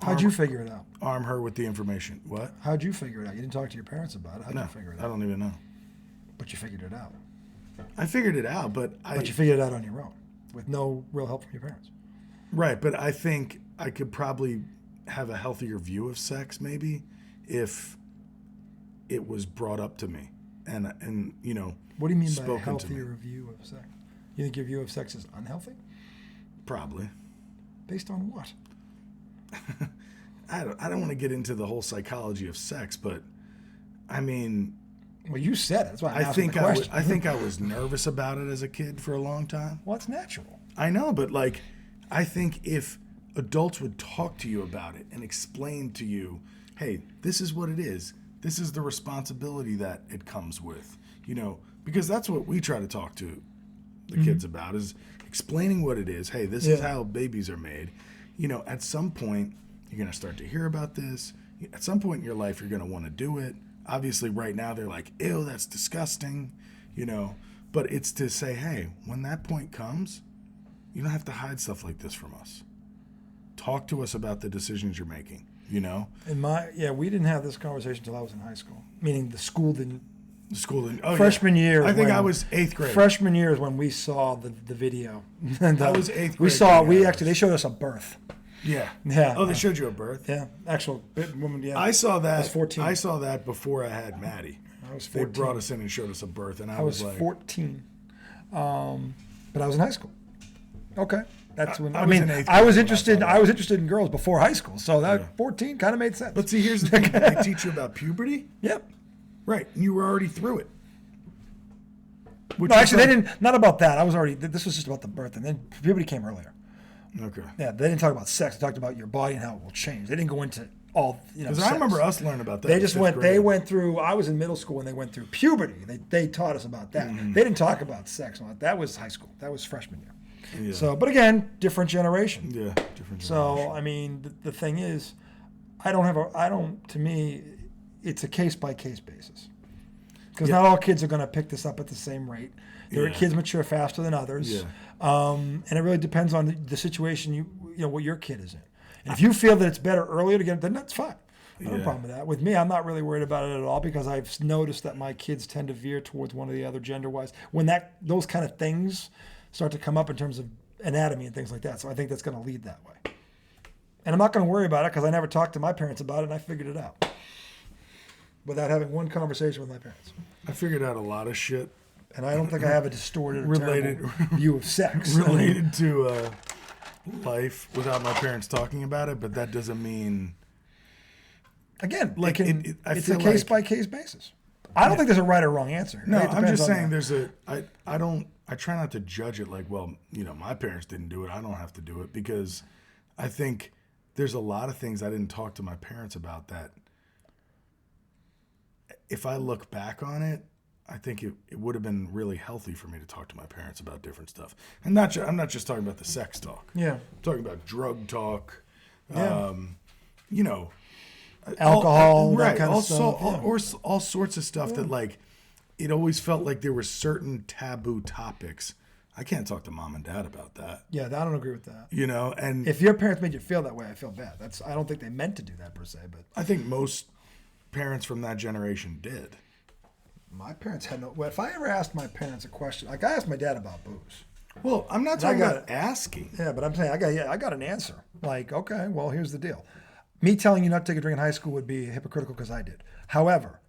how'd you figure it out? arm her with the information. What? How'd you figure it out? You didn't talk to your parents about it. How'd you figure it I out? don't even know. But you figured it out. I figured it out, but you figured it out on your own with no real help from your parents. Right, but I think I could probably have a healthier view of sex maybe if it was brought up to me and What do you mean by a spoken to me. healthier view of sex? You think your view of sex is unhealthy? Probably. Based on what? I don't want to get into the whole psychology of sex, but I mean, Well, you said it. That's why I'm I asking think the question. I think I was nervous about it as a kid for a long time. Well, it's natural. I know, but I think if adults would talk to you about it and explain to you, hey, this is what it is. This is the responsibility that it comes with, because that's what we try to talk to the kids about, is explaining what it is. Hey, this is how babies are made. At some point, you're going to start to hear about this. At some point in your life, you're going to want to do it. Obviously, right now, they're like, ew, that's disgusting, But it's to say, hey, when that point comes, you don't have to hide stuff like this from us. talk to us about the decisions you're making. You know, we didn't have this conversation until I was in high school. Meaning the school didn't. the school didn't. Oh, Freshman year. I think I was 8th grade. Freshman year is when we saw the video. And, I was 8th grade. We saw. They showed us a birth. Yeah. Yeah. Oh, they showed you a birth. Yeah, actual woman. Yeah. I saw that. I was 14. I saw that before I had Maddie. I was They 14. brought us in and showed us a birth, and I was like, 14. But I was in high school. Okay. That's when I was in 8th I was grade when I interested. saw I was interested in girls before high school, so that 14 kind of made sense. But see, here's the thing: they teach you about puberty, Yep. right? And you were already through it. Which No, is actually, they like- didn't. Not about that. I was already. This was just about the birth, and then puberty came earlier. Okay. Yeah, they didn't talk about sex. They talked about your body and how it will change. They didn't go into all. Because I remember us learning about that. They in just 5th went. grade. They went through. I was in middle school when they went through puberty. They taught us about that. Mm-hmm. They didn't talk about sex. That was high school. That was freshman year. Yeah. So, but again, different generation. Yeah, different. So, I mean, the thing is, to me, it's a case by case basis. Because not all kids are going to pick this up at the same rate. There are kids mature faster than others. Yeah. And it really depends on the situation you know what your kid is in. And if you feel that it's better earlier to get it, then that's fine. I don't have a problem with that. With me, I'm not really worried about it at all because I've noticed that my kids tend to veer towards one or the other gender-wise when those kind of things start to come up in terms of anatomy and things like that. So I think that's going to lead that way. And I'm not going to worry about it because I never talked to my parents about it and I figured it out without having one conversation with my parents. I figured out a lot of shit And I don't think I have a distorted or Related- terrible view of sex. related to life without my parents talking about it, but that doesn't mean. Again, Like, I it's a feel case like- by case basis. I don't think there's a right or wrong answer. No, It I'm depends just on saying I try not to judge it like, well, my parents didn't do it. I don't have to do it because I think there's a lot of things I didn't talk to my parents about that if I look back on it, I think it would have been really healthy for me to talk to my parents about different stuff. And I'm not just talking about the sex talk. Yeah. I'm talking about drug talk, Yeah. Alcohol, that right, kind of also, stuff. Yeah. or all sorts of stuff that like, it always felt like there were certain taboo topics. I can't talk to mom and dad about that. Yeah, I don't agree with that. And If your parents made you feel that way, I feel bad. I don't think they meant to do that per se, but I think most parents from that generation did. my parents had no. Well, if I ever asked my parents a question, like I asked my dad about booze. Well, I'm not talking about asking. Yeah, but I'm saying I got an answer. Like, okay, well, here's the deal. Me telling you not to take a drink in high school would be hypocritical because I did. However,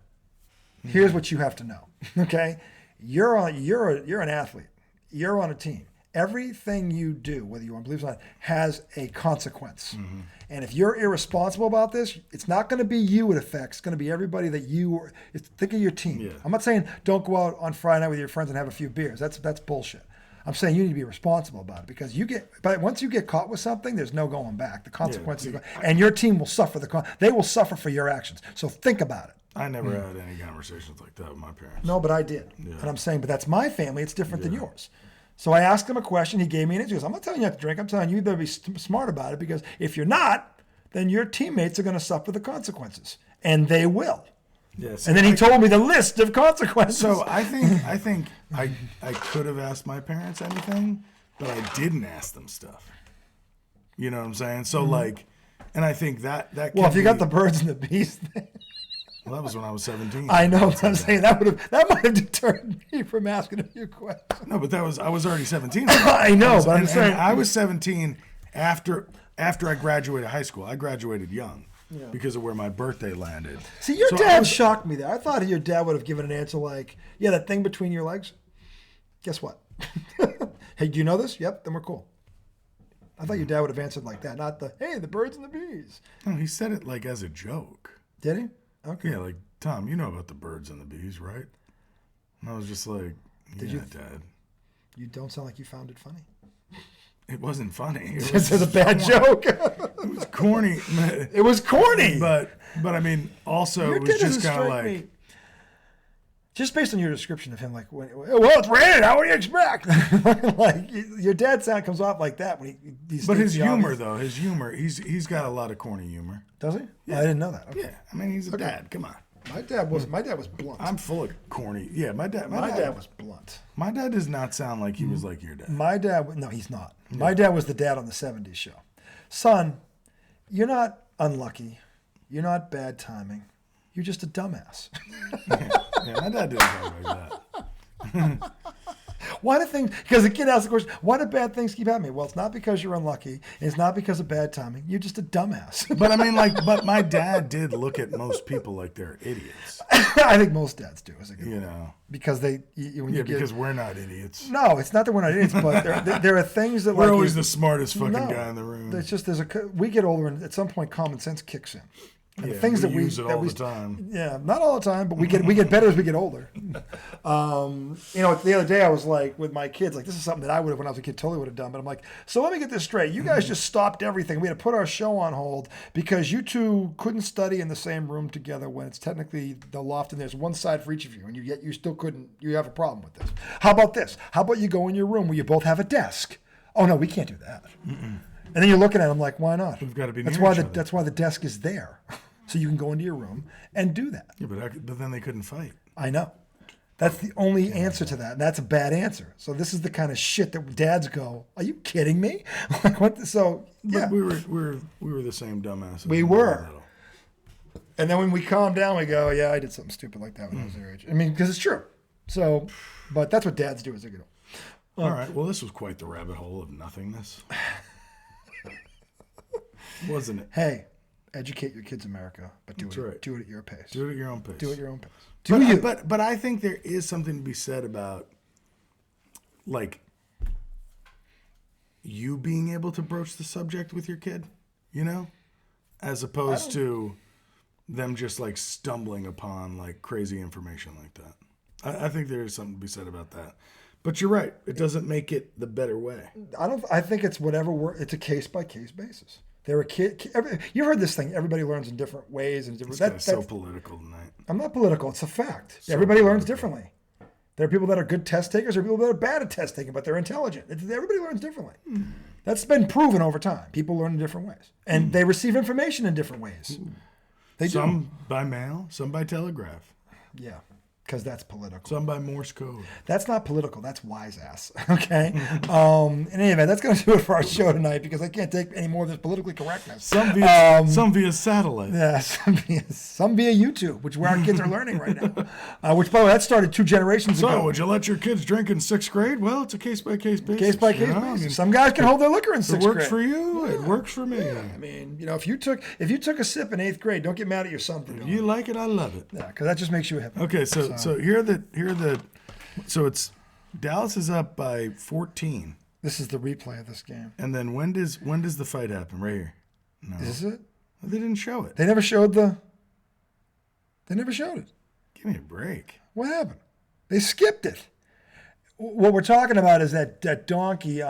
here's what you have to know. Okay, you're an athlete. You're on a team. Everything you do, whether you want to believe it or not, has a consequence. Mm-hmm. And if you're irresponsible about this, it's not going to be you it affects. It's going to be everybody that think of your team. Yeah. I'm not saying don't go out on Friday night with your friends and have a few beers. That's bullshit. I'm saying you need to be responsible about it because but once you get caught with something, there's no going back. The consequences, and your team will suffer they will suffer for your actions. So think about it. I never had any conversations like that with my parents. No, but I did. Yeah. And I'm saying, but that's my family. It's different than yours. So I asked him a question. He gave me an answer. He goes, I'm not telling you not to drink. I'm telling you you better be smart about it because if you're not, then your teammates are going to suffer the consequences. And they will. Yes. And then he told me the list of consequences. So I think I could have asked my parents anything, but I didn't ask them stuff. You know what I'm saying? So like, and I think that well, if you got the birds and the bees thing. Well, that was when I was 17. I know what I'm saying. That might have deterred me from asking a few questions. No, but I was already 17. I know, but I'm saying I was 17 after I graduated high school. I graduated young because of where my birthday landed. See, your So dad shocked me there. I thought your dad would have given an answer like, yeah, that thing between your legs. Guess what? Hey, do you know this? Yep, then we're cool. I thought your dad would have answered like that, not hey, the birds and the bees. No, he said it like as a joke. Did he? Okay. Yeah, like, Tom, you know about the birds and the bees, right? And I was just like, Dad. You don't sound like you found it funny. It wasn't funny. It This is a bad joke. It was corny. It was corny. But I mean, also Your it was dad just doesn't kind of strike like, me. Just based on your description of him, like, well, it's raining. How would you expect? Like your dad sound comes off like that when he. But his humor, though, he's got a lot of corny humor. Does he? Yeah. I didn't know that. Okay. Yeah, I mean, he's a dad. Come on. My dad was blunt. I'm full of corny. Yeah, my dad was blunt. My dad does not sound like he was like your dad. My dad, no, he's not. My dad was the dad on the '70s show. son, you're not unlucky. You're not bad timing. You're just a dumbass. Yeah, my dad didn't talk like that. Why do things, because the kid asked the question, why do bad things keep happening? Well, it's not because you're unlucky. And it's not because of bad timing. You're just a dumbass. But I mean, but my dad did look at most people like they're idiots. I think most dads do. Because because we're not idiots. No, it's not that we're not idiots, but there are things that we're always the smartest fucking guy in the room. It's just we get older, and at some point, common sense kicks in. And yeah, the things we that we use it all the time. Yeah, not all the time, but we get better as we get older. The other day I was like with my kids, like this is something that I would have when I was a kid totally would have done. But I'm like, so let me get this straight. You guys just stopped everything. We had to put our show on hold because you two couldn't study in the same room together when it's technically the loft and there's one side for each of you, and yet you still couldn't. You have a problem with this. How about this? How about you go in your room where you both have a desk? Oh no, we can't do that. And then you're looking at them like, why not? We've got to be. That's why the desk is there. So you can go into your room and do that. Yeah, but then they couldn't fight. I know. That's the only answer to that. And that's a bad answer. So this is the kind of shit that dads go, are you kidding me? Like what? So yeah. But we were the same dumbasses. We were. And then when we calm down, we go, yeah, I did something stupid like that when I was their age. I mean, because it's true. So, but that's what dads do as they get old. All right. Well, this was quite the rabbit hole of nothingness. Wasn't it? Hey. Educate your kids, America, but do it at your pace. Do it at your own pace. Do it at your own pace. But I think there is something to be said about, like, you being able to broach the subject with your kid, as opposed to them just like stumbling upon like crazy information like that. I think there is something to be said about that. But you're right; it doesn't make it the better way. I think it's it's a case by case basis. They're a kid. You heard this thing. Everybody learns in different ways and different. That's so political tonight. I'm not political. It's a fact. Everybody learns differently. There are people that are good test takers. There are people that are bad at test taking, but they're intelligent. Everybody learns differently. That's been proven over time. People learn in different ways, and they receive information in different ways. Some by mail, some by telegraph. Yeah. Because that's political. Some by Morse code. That's not political. That's wise ass. Okay. In any event, that's going to do it for our show tonight because I can't take any more of this politically correctness. Some via satellite. Yeah. Some via YouTube, which is where our kids are learning right now. Which, by the way, that started 2 generations ago. So, would you let your kids drink in 6th grade? Well, it's a case by case basis. Case by case basis. Some guys can hold their liquor in 6th grade. It works for you. Yeah. It works for me. Yeah. I mean, if you took a sip in 8th grade, don't get mad at your son for doing it. You like it, I love it. Yeah, because that just makes you happy. Okay, so so it's Dallas is up by 14. This is the replay of this game. And then when does the fight happen? Right here. No. Is it? Well, they didn't show it. They never showed it. Give me a break. What happened? They skipped it. What we're talking about is that donkey,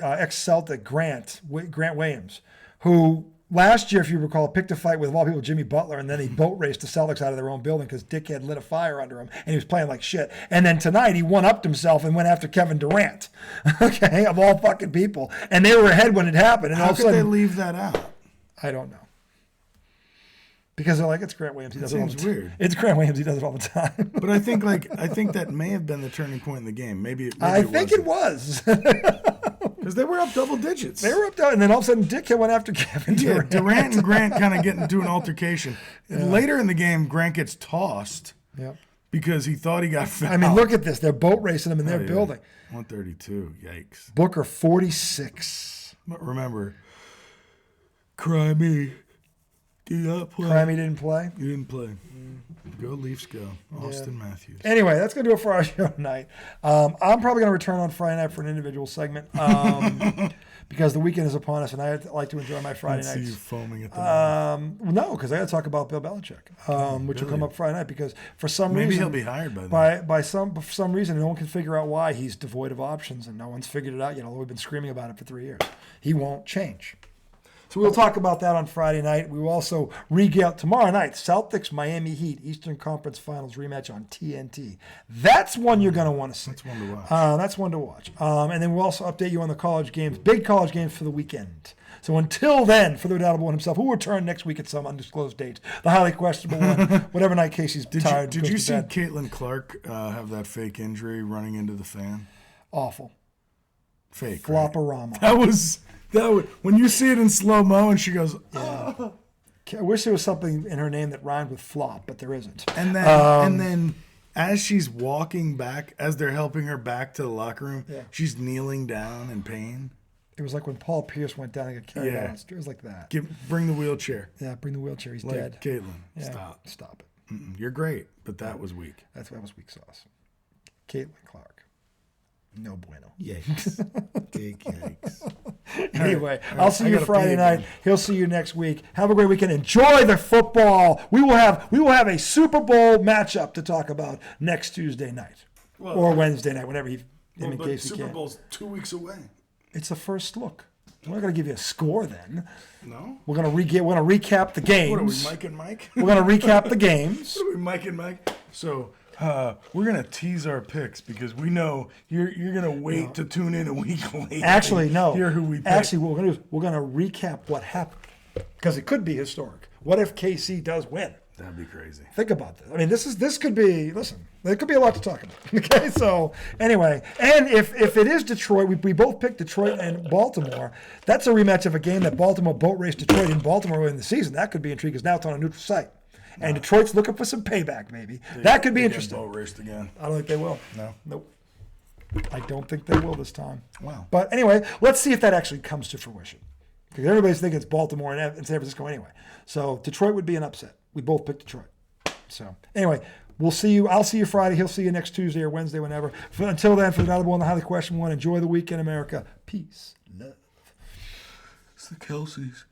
ex-Celtic Grant Williams, who last year, if you recall, picked a fight with, of all people, Jimmy Butler, and then he boat raced the Celtics out of their own building because Dickhead lit a fire under him, and he was playing like shit. And then tonight, he one-upped himself and went after Kevin Durant, okay, of all fucking people. And they were ahead when it happened. And how all of a could sudden, they leave that out? I don't know. Because they're like, it's Grant Williams. He does it all the time. Weird. It's Grant Williams. He does it all the time. But I think that may have been the turning point in the game. Maybe I think it was. Because they were up double digits. They were up, and then all of a sudden, Dickhead went after Kevin Durant. Yeah, Durant and Grant kind of get into an altercation. And later in the game, Grant gets tossed because he thought he got fouled. I mean, look at this. They're boat racing him in their building. 132. Yikes. Booker, 46. But remember, cry me. Crimey didn't play? He didn't play. Go Leafs, go. Austin Matthews. Anyway, that's going to do it for our show tonight. I'm probably going to return on Friday night for an individual segment because the weekend is upon us, and I like to enjoy my Friday nights. See you foaming at the mouth. No, because I got to talk about Bill Belichick, which will come up Friday night because for some reason... Maybe he'll be hired by then. For some reason, no one can figure out why he's devoid of options, and no one's figured it out yet, although we've been screaming about it for 3 years. He won't change. So we'll talk about that on Friday night. We will also regale tomorrow night, Celtics, Miami Heat, Eastern Conference Finals rematch on TNT. That's one you're going to want to see. That's one to watch. That's one to watch. And then we'll also update you on the college games, big college games for the weekend. So until then, for the redoubtable one himself, who will return next week at some undisclosed date, the highly questionable one, whatever night Casey's tired. Did you see Caitlin Clark have that fake injury running into the fan? Awful. fake. Right? Flop-a-rama. That was when you see it in slow mo and she goes, oh. I wish there was something in her name that rhymed with flop, but there isn't. And then as she's walking back, as they're helping her back to the locker room, she's kneeling down in pain. It was like when Paul Pierce went down and got carried out. It was like that. Bring the wheelchair. Yeah, bring the wheelchair. He's like, dead. Caitlin, stop. Stop it. You're great, but that was weak. That was weak sauce. Caitlin Clark. No bueno. Yikes. Yikes. Anyway, I'll see you Friday night. He'll see you next week. Have a great weekend. Enjoy the football. We will have a Super Bowl matchup to talk about next Tuesday night or Wednesday night, whenever him and Casey Super can. Bowl's 2 weeks away. It's the first look. We're not going to give you a score then. No. We're going to recap the games. What are we, Mike and Mike? We're going to recap the games. What are we, Mike and Mike? So we're going to tease our picks because we know you're going to wait to tune in a week later. Actually, no. Hear who we pick. Actually, what we're going to do is we're going to recap what happened because it could be historic. What if KC does win? That'd be crazy. Think about this. I mean, this could be, listen, there could be a lot to talk about. Okay, so anyway, and if it is Detroit, we both picked Detroit and Baltimore. That's a rematch of a game that Baltimore boat raced Detroit in Baltimore early in the season. That could be intriguing because now it's on a neutral site. And Detroit's looking for some payback, maybe. That could be interesting. Boat raced again. I don't think they will. No. Nope. I don't think they will this time. Wow. But anyway, let's see if that actually comes to fruition. Because everybody's thinking it's Baltimore and San Francisco anyway. So Detroit would be an upset. We both picked Detroit. So anyway, we'll see you. I'll see you Friday. He'll see you next Tuesday or Wednesday, whenever. Until then, for the Another One, the Highly Questioned One, enjoy the weekend, America. Peace. Love. It's the Kelseys.